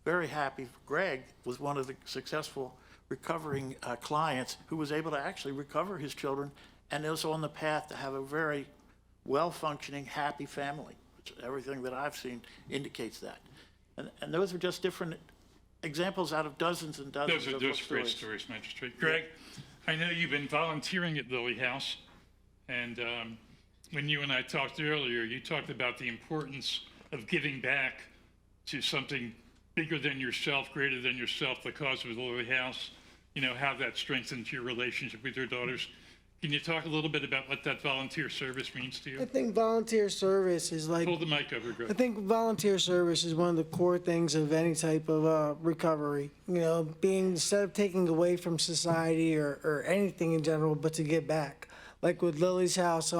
Very happy. Greg was one of the successful recovering clients who was able to actually recover his children and is on the path to have a very well-functioning, happy family. Everything that I've seen indicates that. And those are just different examples out of dozens and dozens of
Those are great
stories.
stories, Magistrate. Greg, I know you've been volunteering at Lily House, and when you and I talked earlier, you talked about the importance of giving back to something bigger than yourself, greater than yourself, the cause of Lily House, how that strengthens your relationship with your daughters. Can you talk a little bit about what that volunteer service means to
I
you?
think volunteer service is like,
Pull the mic over,
I
Greg.
think volunteer service is one of the core things of any type of recovery. Instead of taking away from society or anything in general, but to give back. Like with Lily's House,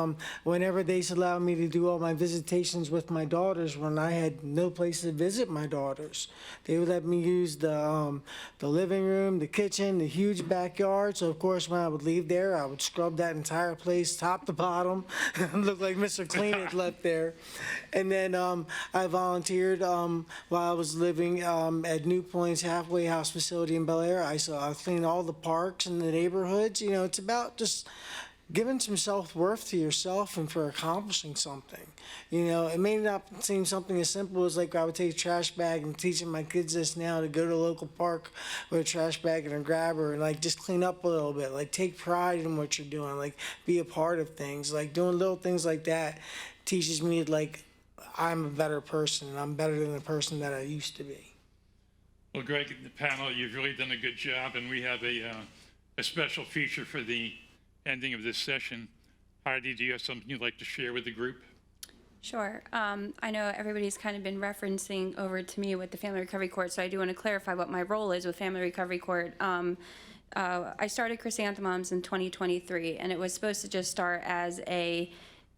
whenever they allowed me to do all my visitations with my daughters when I had no place to visit my daughters, they would let me use the living room, the kitchen, the huge backyard. So of course, when I would leave there, I would scrub that entire place, top to bottom, look like Mr. Clean had left there. And then I volunteered while I was living at New Point's halfway house facility in Bel Air. I cleaned all the parks in the neighborhoods. It's about just giving some self-worth to yourself and for accomplishing something. It may not seem something as simple as like I would take a trash bag and teaching my kids this now to go to a local park with a trash bag and a grabber and like just clean up a little bit, like take pride in what you're doing, like be a part of things, like doing little things like that teaches me like I'm a better person and I'm better than the person that I used to be.
Well, Greg, the panel, you've really done a good job, and we have a special feature for the ending of this session. Heidi, do you have something you'd like to share with the group?
Sure. I know everybody's kind of been referencing over to me with the Family Recovery Court, so I do want to clarify what my role is with Family Recovery Court. I started Chrysanthemums in 2023, and it was supposed to just start as a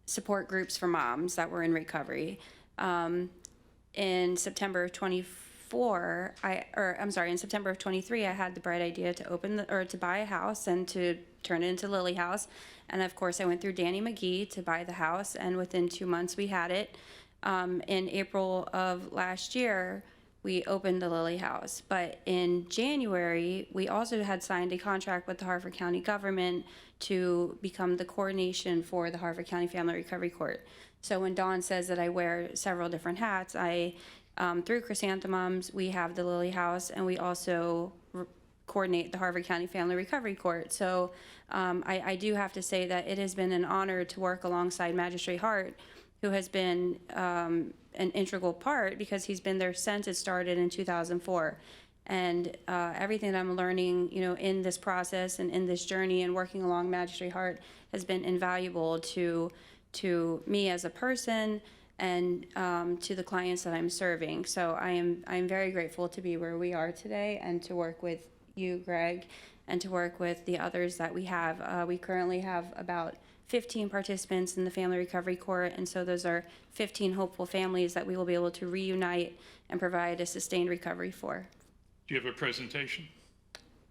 support groups for moms that were in recovery. In September of 24, in September of 23, I had the bright idea to to buy a house and to turn it into Lily House. And of course, I went through Danny McGee to buy the house, and within 2 months we had it. In April of last year, we opened the Lily House. But in January, we also had signed a contract with the Harford County government to become the coordination for the Harford County Family Recovery Court. So when Dawn says that I wear several different hats, through Chrysanthemums, we have the Lily House, and we also coordinate the Harford County Family Recovery Court. So I do have to say that it has been an honor to work alongside Magistrate Hart, who has been an integral part because he's been there since it started in 2004. And everything that I'm learning, in this process and in this journey and working along Magistrate Hart has been invaluable to me as a person and to the clients that I'm serving. So I'm very grateful to be where we are today and to work with you, Greg, and to work with the others that we have. We currently have about 15 participants in the Family Recovery Court, and so those are 15 hopeful families that we will be able to reunite and provide a sustained recovery for.
Do you have a presentation?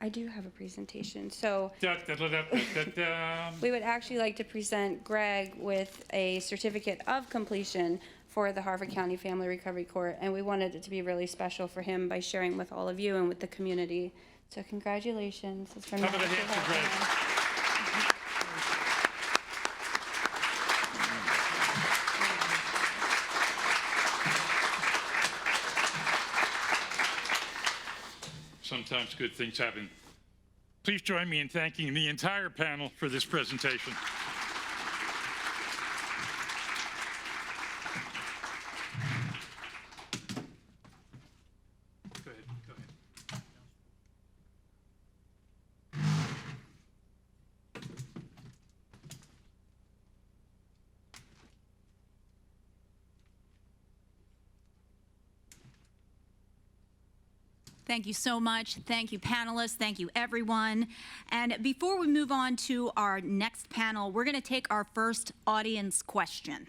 I do have a presentation. So
Da, da, da, da, da, da.
we would actually like to present Greg with a certificate of completion for the Harford County Family Recovery Court, and we wanted it to be really special for him by sharing with all of you and with the community. So congratulations. It's from
How about a
Magistrate
hand for
Hart.
Greg? Sometimes good things happen. Please join me in thanking the entire panel for this presentation. Go ahead, go ahead.
Thank you so much. Thank you, panelists. Thank you, everyone. And before we move on to our next panel, we're going to take our first audience question.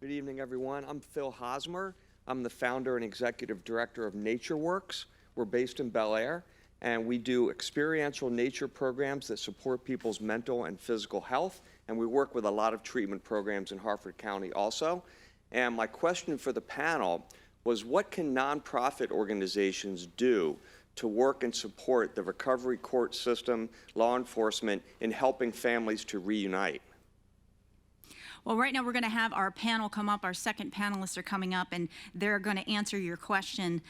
Good evening, everyone. I'm Phil Hosmer. I'm the founder and executive director of NatureWorks. We're based in Bel Air, and we do experiential nature programs that support people's mental and physical health, and we work with a lot of treatment programs in Harford County also. And my question for the panel was, what can nonprofit organizations do to work and support the recovery court system, law enforcement, in helping families to reunite?
Well, right now we're going to have our panel come up. Our second panelists are coming up, and they're going to answer your question.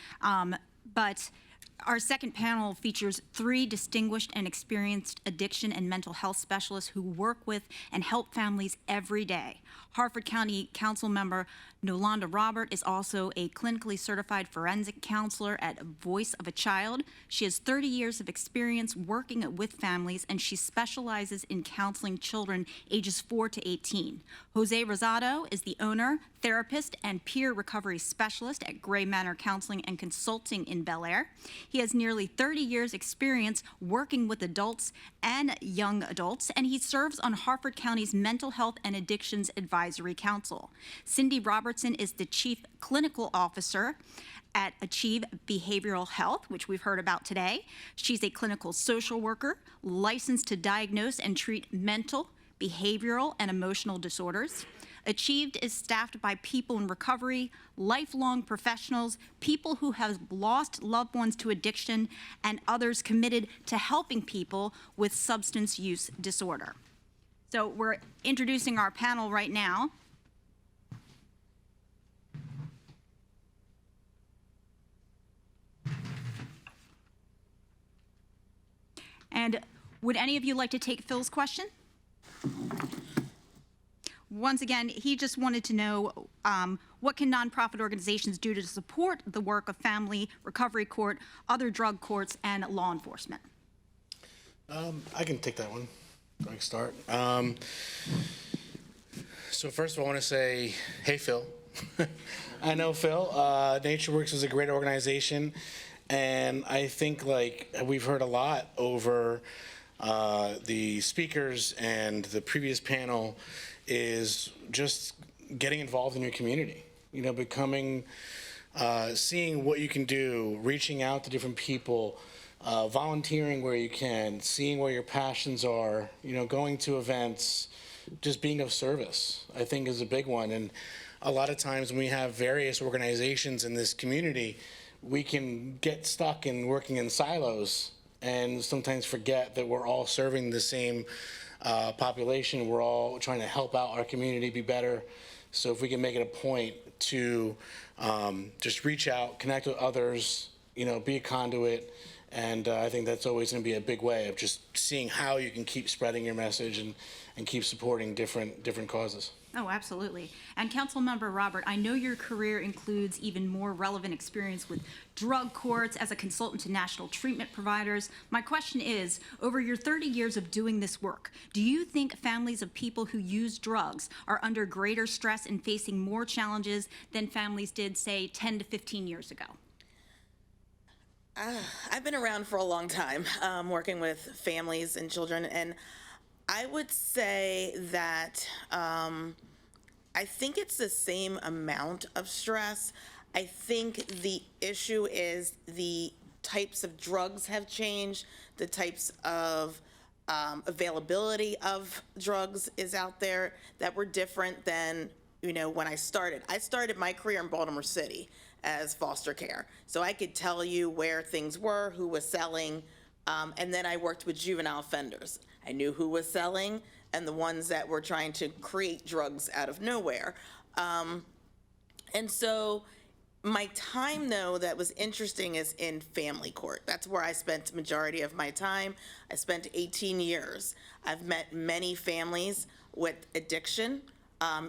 But our second panel features 3 distinguished and experienced addiction and mental health specialists who work with and help families every day. Harford County Council member Nolanda Robert is also a clinically certified forensic counselor at Voice of a Child. She has 30 years of experience working with families, and she specializes in counseling children ages 4 to 18. Jose Rosado is the owner, therapist, and peer recovery specialist at Gray Manor Counseling and Consulting in Bel Air. He has nearly 30 years experience working with adults and young adults, and he serves on Harford County's Mental Health and Addictions Advisory Council. Cindy Robertson is the Chief Clinical Officer at Achieve Behavioral Health, which we've heard about today. She's a clinical social worker, licensed to diagnose and treat mental, behavioral, and emotional disorders. Achieved is staffed by people in recovery, lifelong professionals, people who have lost loved ones to addiction, and others committed to helping people with substance use disorder. So we're introducing our panel right now. And would any of you like to take Phil's question? Once again, he just wanted to know what can nonprofit organizations do to support the work of Family Recovery Court, other drug courts, and law enforcement?
I can take that one. I can start. So first of all, I want to say, hey, Phil. I know Phil. NatureWorks is a great organization, and I think we've heard a lot over the speakers and the previous panel is just getting involved in your community, becoming, seeing what you can do, reaching out to different people, volunteering where you can, seeing where your passions are, going to events, just being of service, I think is a big one. And a lot of times when we have various organizations in this community, we can get stuck in working in silos and sometimes forget that we're all serving the same population. We're all trying to help out our community be better. So if we can make it a point to just reach out, connect with others, be a conduit, and I think that's always going to be a big way of just seeing how you can keep spreading your message and keep supporting different causes.
Oh, absolutely. And Councilmember Robert, I know your career includes even more relevant experience with drug courts as a consultant to national treatment providers. My question is, over your 30 years of doing this work, do you think families of people who use drugs are under greater stress and facing more challenges than families did, say, 10 to 15 years ago?
I've been around for a long time, working with families and children, and I would say that I think it's the same amount of stress. I think the issue is the types of drugs have changed, the types of availability of drugs is out there that were different than, when I started. I started my career in Baltimore City as foster care. So I could tell you where things were, who was selling, and then I worked with juvenile offenders. I knew who was selling and the ones that were trying to create drugs out of nowhere. And so my time, though, that was interesting is in family court. That's where I spent the majority of my time. I spent 18 years. I've met many families with addiction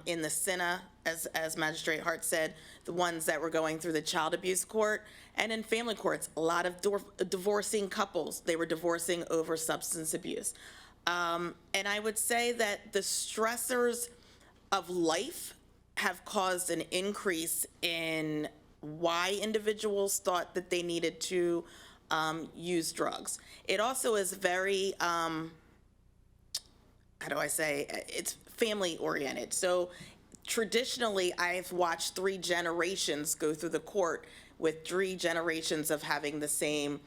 in the CINA, as Magistrate Hart said, the ones that were going through the child abuse court, and in family courts, a lot of divorcing couples. They were divorcing over substance abuse. And I would say that the stressors of life have caused an increase in why individuals thought that they needed to use drugs. It also is very, how do I say, it's family oriented. So traditionally, I've watched 3 generations go through the court with 3 generations of having the same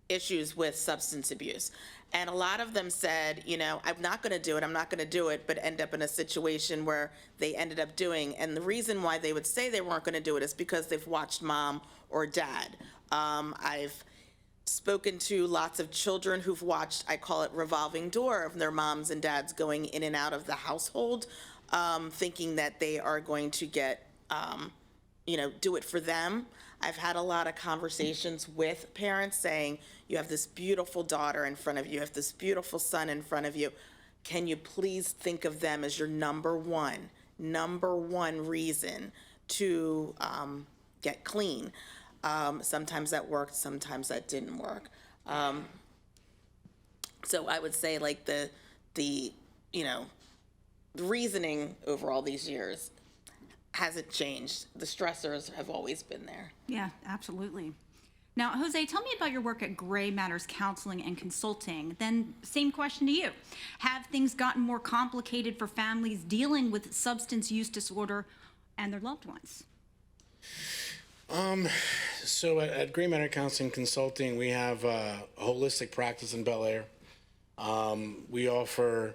issues with substance abuse. And a lot of them said, I'm not going to do it, but end up in a situation where they ended up doing. And the reason why they would say they weren't going to do it is because they've watched mom or dad. I've spoken to lots of children who've watched, I call it revolving door, of their moms and dads going in and out of the household, thinking that they are going to get, do it for them. I've had a lot of conversations with parents saying, you have this beautiful daughter in front of you, you have this beautiful son in front of you. Can you please think of them as your number one reason to get clean? Sometimes that worked, sometimes that didn't work. So I would say like the reasoning over all these years hasn't changed. The stressors have always been there.
Yeah, absolutely. Now, Jose, tell me about your work at Gray Matters Counseling and Consulting. Then, same question to you. Have things gotten more complicated for families dealing with substance use disorder and their loved ones?
So at Gray Matter Counseling Consulting, we have a holistic practice in Bel Air. We offer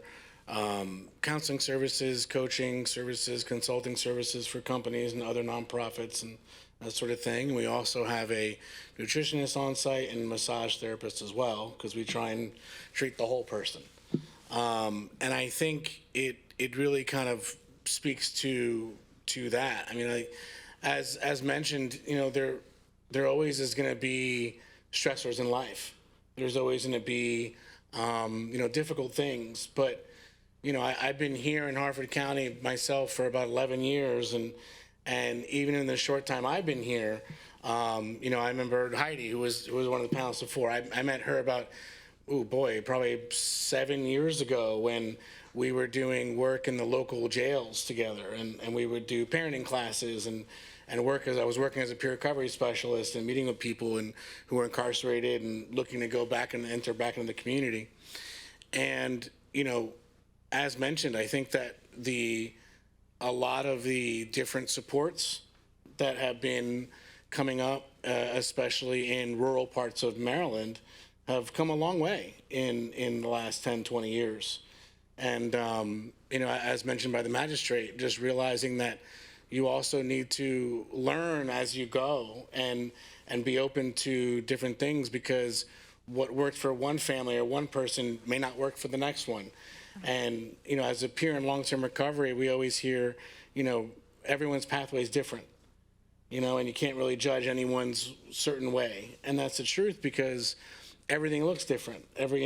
counseling services, coaching services, consulting services for companies and other nonprofits and that sort of thing. We also have a nutritionist on site and massage therapist as well, because we try and treat the whole person. And I think it really kind of speaks to that. I mean, as mentioned, there always is going to be stressors in life. There's always going to be difficult things, but I've been here in Harford County myself for about 11 years, and even in the short time I've been here, I remember Heidi, who was one of the panelists before. I met her about, probably 7 years ago when we were doing work in the local jails together, and we would do parenting classes and work as I was working as a peer recovery specialist and meeting with people who were incarcerated and looking to go back and enter back into the community. And, as mentioned, I think that a lot of the different supports that have been coming up, especially in rural parts of Maryland, have come a long way in the last 10, 20 years. And, as mentioned by the magistrate, just realizing that you also need to learn as you go and be open to different things, because what worked for one family or one person may not work for the next one. And, as a peer in long-term recovery, we always hear, everyone's pathway is different, and you can't really judge anyone's certain way. And that's the truth, because everything looks different. Every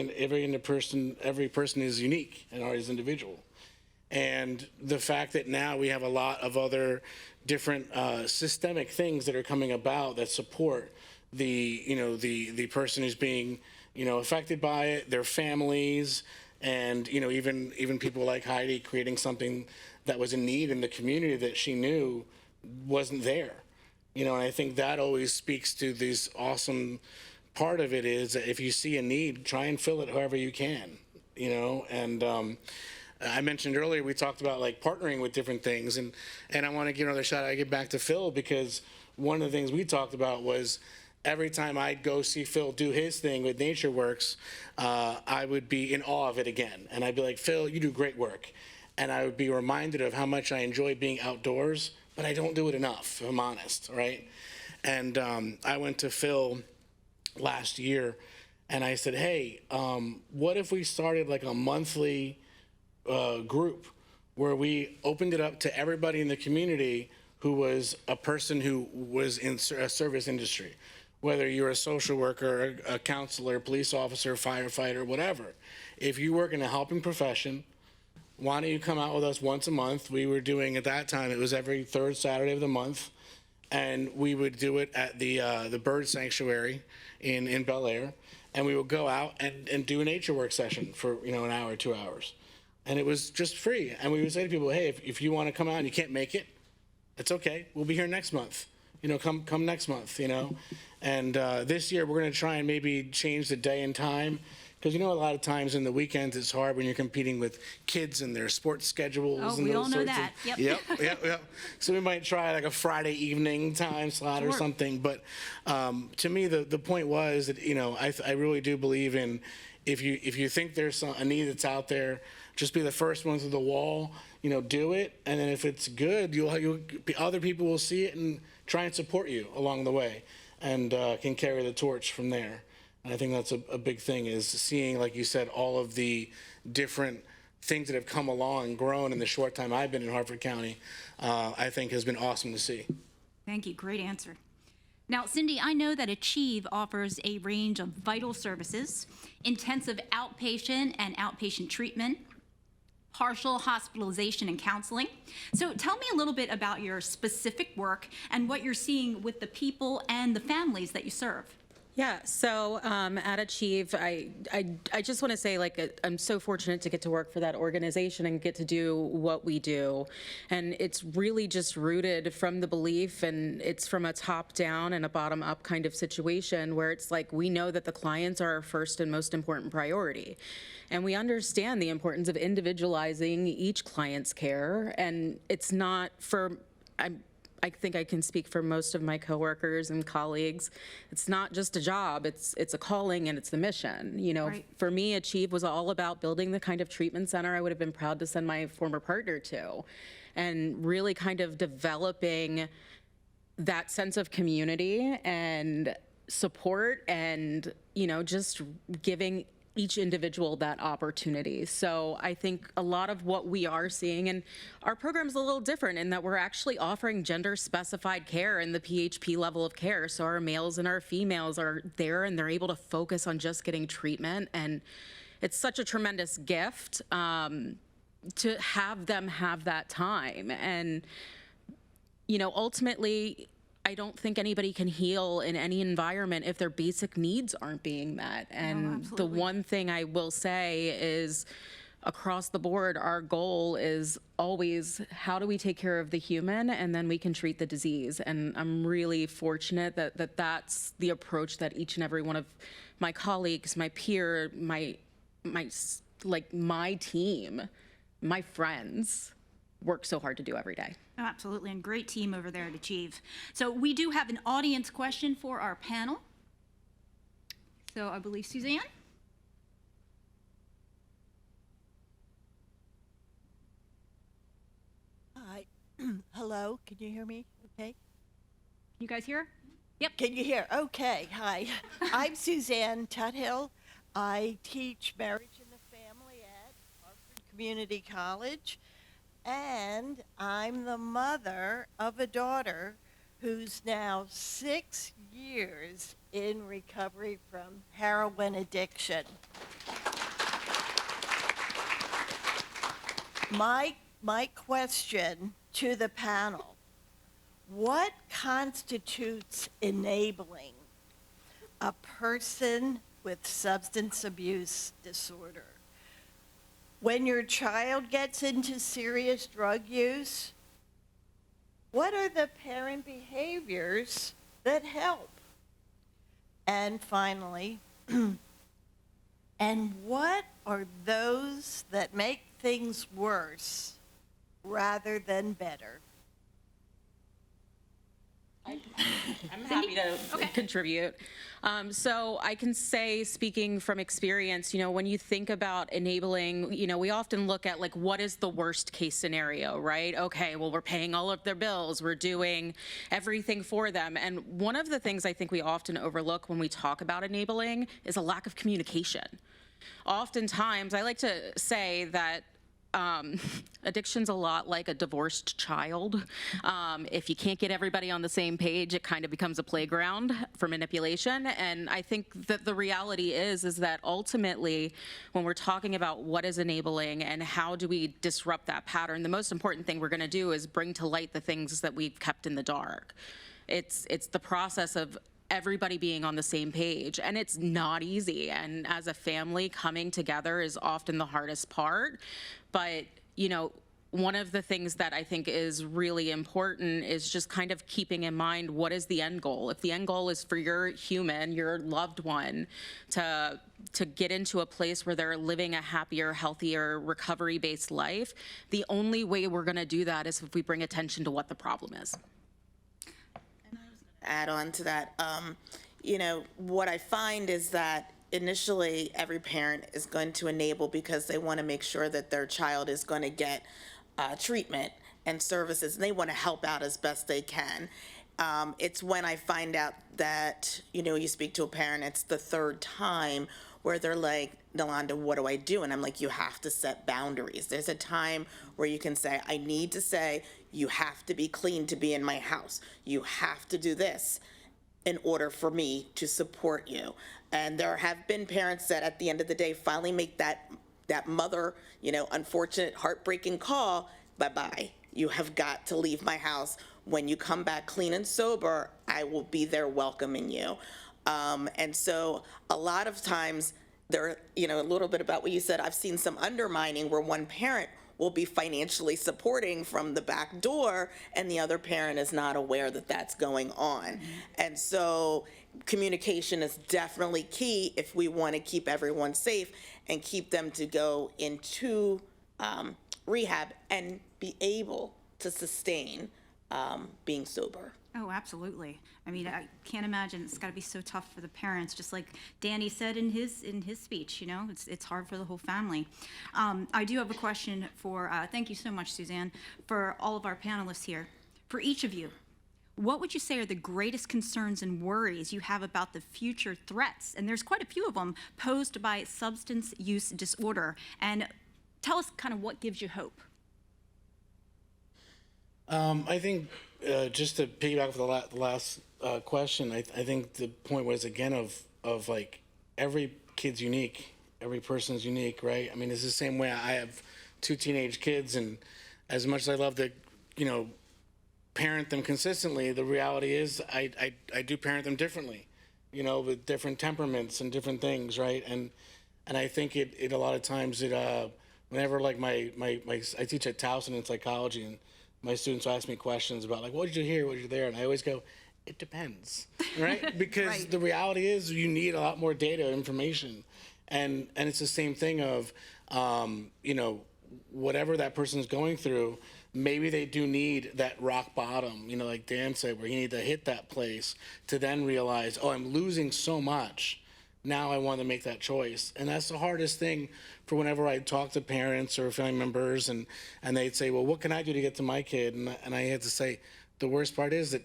person is unique and is individual. And the fact that now we have a lot of other different systemic things that are coming about that support the person who's being affected by it, their families, and even people like Heidi creating something that was in need in the community that she knew wasn't there. And I think that always speaks to this awesome part of it is that if you see a need, try and fill it however you can, and I mentioned earlier, we talked about like partnering with different things, and I want to give another shout out. I get back to Phil because one of the things we talked about was every time I'd go see Phil do his thing with NatureWorks, I would be in awe of it again. And I'd be like, Phil, you do great work. And I would be reminded of how much I enjoy being outdoors, but I don't do it enough, if I'm honest, right? And I went to Phil last year, and I said, hey, what if we started like a monthly group where we opened it up to everybody in the community who was a person who was in a service industry, whether you're a social worker, a counselor, police officer, firefighter, whatever. If you work in a helping profession, why don't you come out with us once a month? We were doing, at that time, it was every third Saturday of the month, and we would do it at the bird sanctuary in Bel Air, and we would go out and do a nature work session for an hour, 2 hours. And it was just free. And we would say to people, hey, if you want to come out and you can't make it, it's okay. We'll be here next month. Come next month, And this year we're going to try and maybe change the day and time. Because a lot of times in the weekends it's hard when you're competing with kids and their sports schedules.
Oh,
and
we
those
all know
sorts
that.
of,
Yep.
Yep. So we might try like a Friday evening time slot or
Sure.
something. But to me, the point was that, I really do believe in if you think there's a need that's out there, just be the first one to the wall, do it. And then if it's good, other people will see it and try and support you along the way and can carry the torch from there. And I think that's a big thing is seeing, like you said, all of the different things that have come along and grown in the short time I've been in Harford County, I think has been awesome to see.
Thank you. Great answer. Now, Cindy, I know that Achieve offers a range of vital services, intensive outpatient and outpatient treatment, partial hospitalization and counseling. So tell me a little bit about your specific work and what you're seeing with the people and the families that you serve.
Yeah, so at Achieve, I just want to say, I'm so fortunate to get to work for that organization and get to do what we do. And it's really just rooted from the belief, and it's from a top-down and a bottom-up kind of situation where it's like we know that the clients are our first and most important priority. And we understand the importance of individualizing each client's care. And it's not for, I think I can speak for most of my coworkers and colleagues. It's not just a job, it's a calling and it's the mission.
Right.
For me, Achieve was all about building the kind of treatment center I would have been proud to send my former partner to, and really kind of developing that sense of community and support and, just giving each individual that opportunity. So I think a lot of what we are seeing, and our program's a little different in that we're actually offering gender-specified care in the PHP level of care. So our males and our females are there and they're able to focus on just getting treatment. And it's such a tremendous gift to have them have that time. And, ultimately, I don't think anybody can heal in any environment if their basic needs aren't being met. And the one thing I will say is across the board, our goal is always how do we take care of the human and then we can treat the disease. And I'm really fortunate that that's the approach that each and every one of my colleagues, my peer, my team, my friends work so hard to do every day.
Oh, absolutely, and great team over there at Achieve. So we do have an audience question for our panel. So I believe Suzanne?
Hi. Hello, can you hear me? Okay.
You guys hear? Yep.
Can you hear? Okay. Hi. I'm Suzanne Tuthill. I teach marriage and the family at Harford Community College. And I'm the mother of a daughter who's now 6 years in recovery from heroin addiction. My question to the panel, what constitutes enabling a person with substance abuse disorder? When your child gets into serious drug use, what are the parent behaviors that help? And finally, and what are those that make things worse rather than better?
I'm happy to contribute. So I can say, speaking from experience, when you think about enabling, we often look at like, what is the worst case scenario, right? Okay, well, we're paying all of their bills, we're doing everything for them. And one of the things I think we often overlook when we talk about enabling is a lack of communication. Oftentimes, I like to say that addiction's a lot like a divorced child. If you can't get everybody on the same page, it kind of becomes a playground for manipulation. And I think that the reality is that ultimately, when we're talking about what is enabling and how do we disrupt that pattern, the most important thing we're going to do is bring to light the things that we've kept in the dark. It's the process of everybody being on the same page, and it's not easy. And as a family, coming together is often the hardest part. But, one of the things that I think is really important is just kind of keeping in mind, what is the end goal? If the end goal is for your human, your loved one, to get into a place where they're living a happier, healthier, recovery-based life, the only way we're going to do that is if we bring attention to what the problem is.
Add on to that, what I find is that initially every parent is going to enable because they want to make sure that their child is going to get treatment and services, and they want to help out as best they can. It's when I find out that, you speak to a parent, it's the third time where they're like, Nalanda, what do I do? And I'm like, you have to set boundaries. There's a time where you can say, I need to say, you have to be clean to be in my house. You have to do this in order for me to support you. And there have been parents that at the end of the day finally make that mother, unfortunate, heartbreaking call, bye-bye. You have got to leave my house. When you come back clean and sober, I will be there welcoming you. And so a lot of times there, a little bit about what you said, I've seen some undermining where one parent will be financially supporting from the back door and the other parent is not aware that that's going on. Mm-hmm. And so communication is definitely key if we want to keep everyone safe and keep them to go into rehab and be able to sustain being sober.
Oh, absolutely. I mean, I can't imagine. It's got to be so tough for the parents, just like Danny said in his speech. It's hard for the whole family. I do have a question for. Thank you so much, Suzanne, for all of our panelists here. For each of you, what would you say are the greatest concerns and worries you have about the future threats? And there's quite a few of them posed by substance use disorder. And tell us kind of what gives you hope.
I think just to piggyback off the last question, I think the point was again of like every kid's unique, every person's unique, right? I mean, it's the same way. I have 2 teenage kids, and as much as I love to, parent them consistently, the reality is I do parent them differently, with different temperaments and different things, right? And I think it a lot of times whenever like my I teach at Towson in psychology, and my students ask me questions about like, what did you hear, what did you there? And I always go, it depends, right? Because right. The reality is you need a lot more data, information. And it's the same thing of, whatever that person's going through, maybe they do need that rock bottom, like Dan said, where you need to hit that place to then realize, oh, I'm losing so much. Now I want to make that choice. And that's the hardest thing for whenever I talk to parents or family members and they'd say, well, what can I do to get to my kid? And I had to say, the worst part is that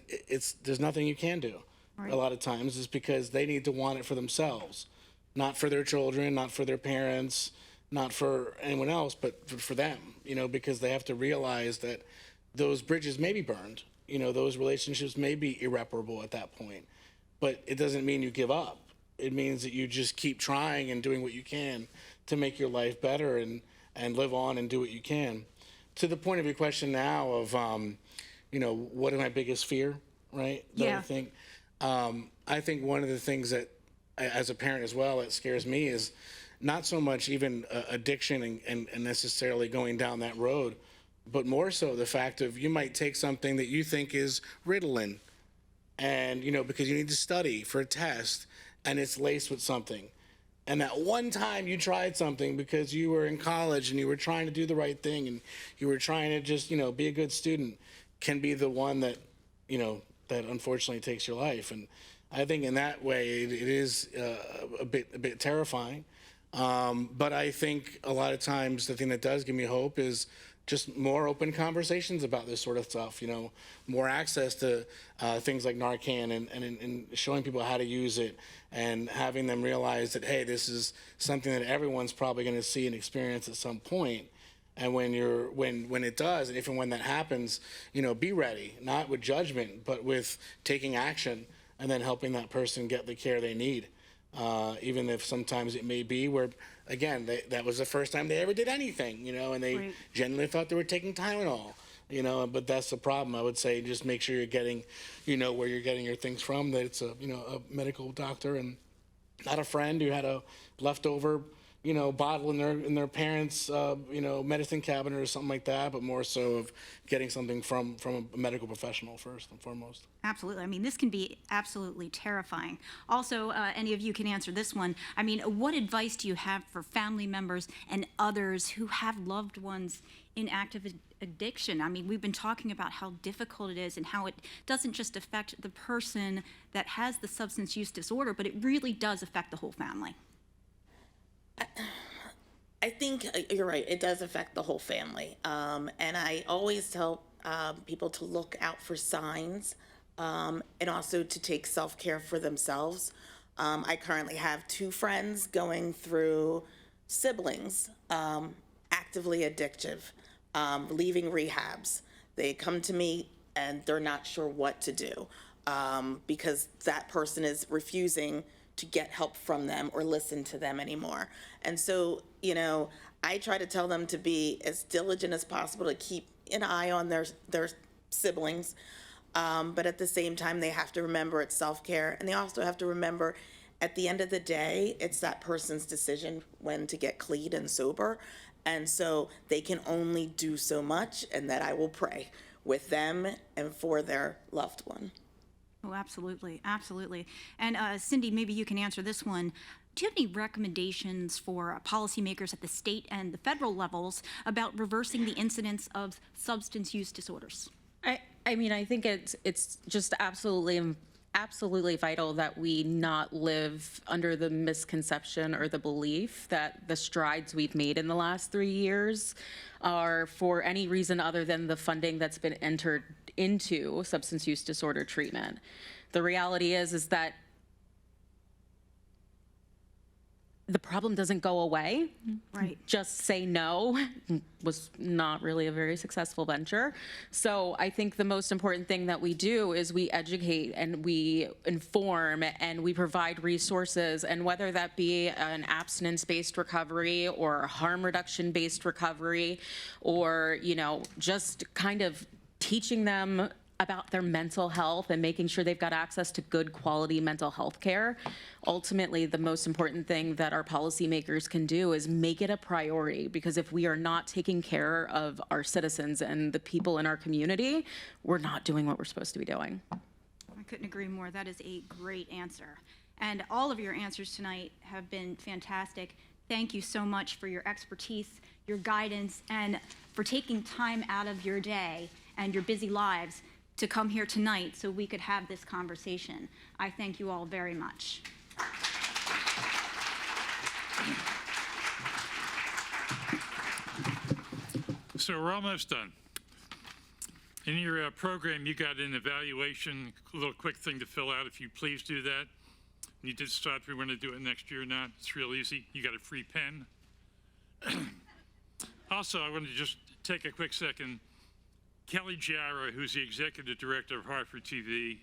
there's nothing you can do. Right. A lot of times is because they need to want it for themselves, not for their children, not for their parents, not for anyone else, but for them, because they have to realize that those bridges may be burned, those relationships may be irreparable at that point, but it doesn't mean you give up. It means that you just keep trying and doing what you can to make your life better and live on and do what you can. to the point of your question now of, you know, what is my biggest fear, right? That
Yeah.
I think one of the things that, as a parent as well, that scares me is not so much even addiction and necessarily going down that road, but more so the fact of you might take something that you think is Ritalin, and, you know, because you need to study for a test, and it's laced with something. And that one time you tried something because you were in college and you were trying to do the right thing and you were trying to just, you know, be a good student, can be the one that, you know, that unfortunately takes your life. And I think in that way it is a bit terrifying. But I think a lot of times the thing that does give me hope is just more open conversations about this sort of stuff, you know, more access to things like Narcan and showing people how to use it and having them realize that, hey, this is something that everyone's probably going to see and experience at some point. And when it does, and if and when that happens, you know, be ready, not with judgment, but with taking action and then helping that person get the care they need. Even if sometimes it may be where, again, that was the first time they ever did anything, you know, and they
Right.
genuinely thought they were taking Tylenol, you know, but that's the problem. I would say just make sure you're getting, you know, where you're getting your things from, that it's a, you know, a medical doctor and not a friend who had a leftover, you know, bottle in their parents', you know, medicine cabinet or something like that, but more so of getting something from a medical professional first and foremost.
Absolutely. I mean, this can be absolutely terrifying. Also, any of you can answer this one. I mean, what advice do you have for family members and others who have loved ones in active addiction? I mean, we've been talking about how difficult it is and how it doesn't just affect the person that has the substance use disorder, but it really does affect the whole family.
I think you're right. It does affect the whole family. And I always tell people to look out for signs and also to take self-care for themselves. I currently have 2 friends going through siblings, actively addictive, leaving rehabs. They come to me and they're not sure what to do because that person is refusing to get help from them or listen to them anymore. And so, you know, I try to tell them to be as diligent as possible to keep an eye on their siblings. But at the same time, they have to remember it's self-care. And they also have to remember at the end of the day, it's that person's decision when to get clean and sober. And so they can only do so much, and that I will pray with them and for their loved one.
Oh, absolutely, absolutely. And Cindy, maybe you can answer this one. Do you have any recommendations for policymakers at the state and the federal levels about reversing the incidence of substance use disorders?
I mean, I think it's just absolutely vital that we not live under the misconception or the belief that the strides we've made in the last 3 years are for any reason other than the funding that's been entered into substance use disorder treatment. The reality is that the problem doesn't go away.
Right.
Just say no was not really a very successful venture. So I think the most important thing that we do is we educate and we inform and we provide resources, and whether that be an abstinence-based recovery or harm reduction-based recovery, or, you know, just kind of teaching them about their mental health and making sure they've got access to good quality mental health care. Ultimately, the most important thing that our policymakers can do is make it a priority, because if we are not taking care of our citizens and the people in our community, we're not doing what we're supposed to be doing.
I couldn't agree more. That is a great answer. And all of your answers tonight have been fantastic. Thank you so much for your expertise, your guidance, and for taking time out of your day and your busy lives to come here tonight so we could have this conversation. I thank you all very much.
So we're almost done. In your program, you got an evaluation, a little quick thing to fill out. If you please do that. You did decide if we want to do it next year or not. It's real easy. You got a free pen. Also, I want to just take a quick second. Kelly Jarrah, who's the executive director of HarfordTV,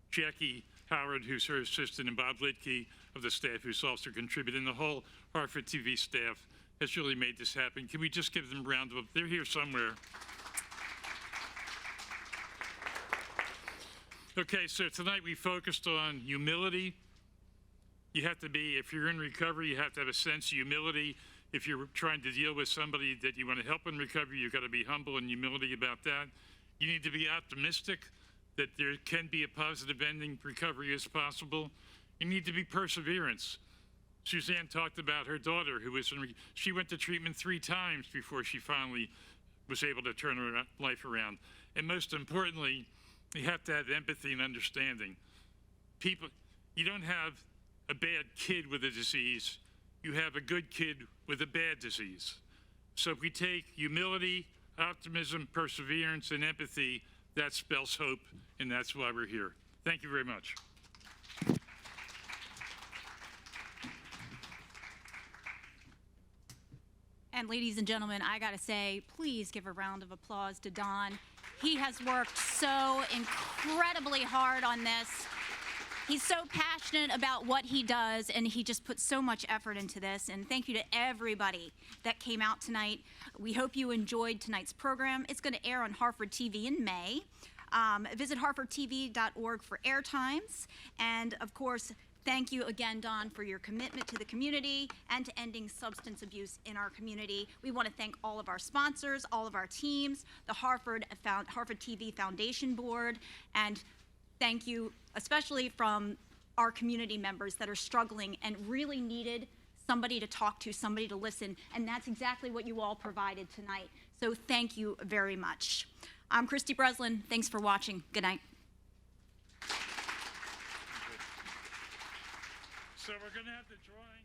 Jackie Howard, who's her assistant, and Bob Litke of the staff, who's also contributed, and the whole HarfordTV staff has really made this happen. Can we just give them a round of applause? They're here somewhere. Okay, so tonight we focused on humility. You have to be, if you're in recovery, you have to have a sense of humility. If you're trying to deal with somebody that you want to help in recovery, you've got to be humble and humility about that. You need to be optimistic that there can be a positive ending. Recovery is possible. You need to be perseverance. Suzanne talked about her daughter who was she went to treatment 3 times before she finally was able to turn her life around. And most importantly, you have to have empathy and understanding. People, you don't have a bad kid with a disease, you have a good kid with a bad disease. So if we take humility, optimism, perseverance, and empathy, that spells hope, and that's why we're here. Thank you very much.
And ladies and gentlemen, I gotta say, please give a round of applause to Don. He has worked so incredibly hard on this. He's so passionate about what he does, and he just puts so much effort into this. And thank you to everybody that came out tonight. We hope you enjoyed tonight's program. It's going to air on Harford TV in May. Visit HarfordTV.org for air times. And of course, thank you again, Don, for your commitment to the community and to ending substance abuse in our community. We want to thank all of our sponsors, all of our teams, the Harford TV Foundation Board, and thank you especially from our community members that are struggling and really needed somebody to talk to, somebody to listen, and that's exactly what you all provided tonight. So thank you very much. I'm Christy Breslin. Thanks for watching. Good night.
So we're going to have the drawing.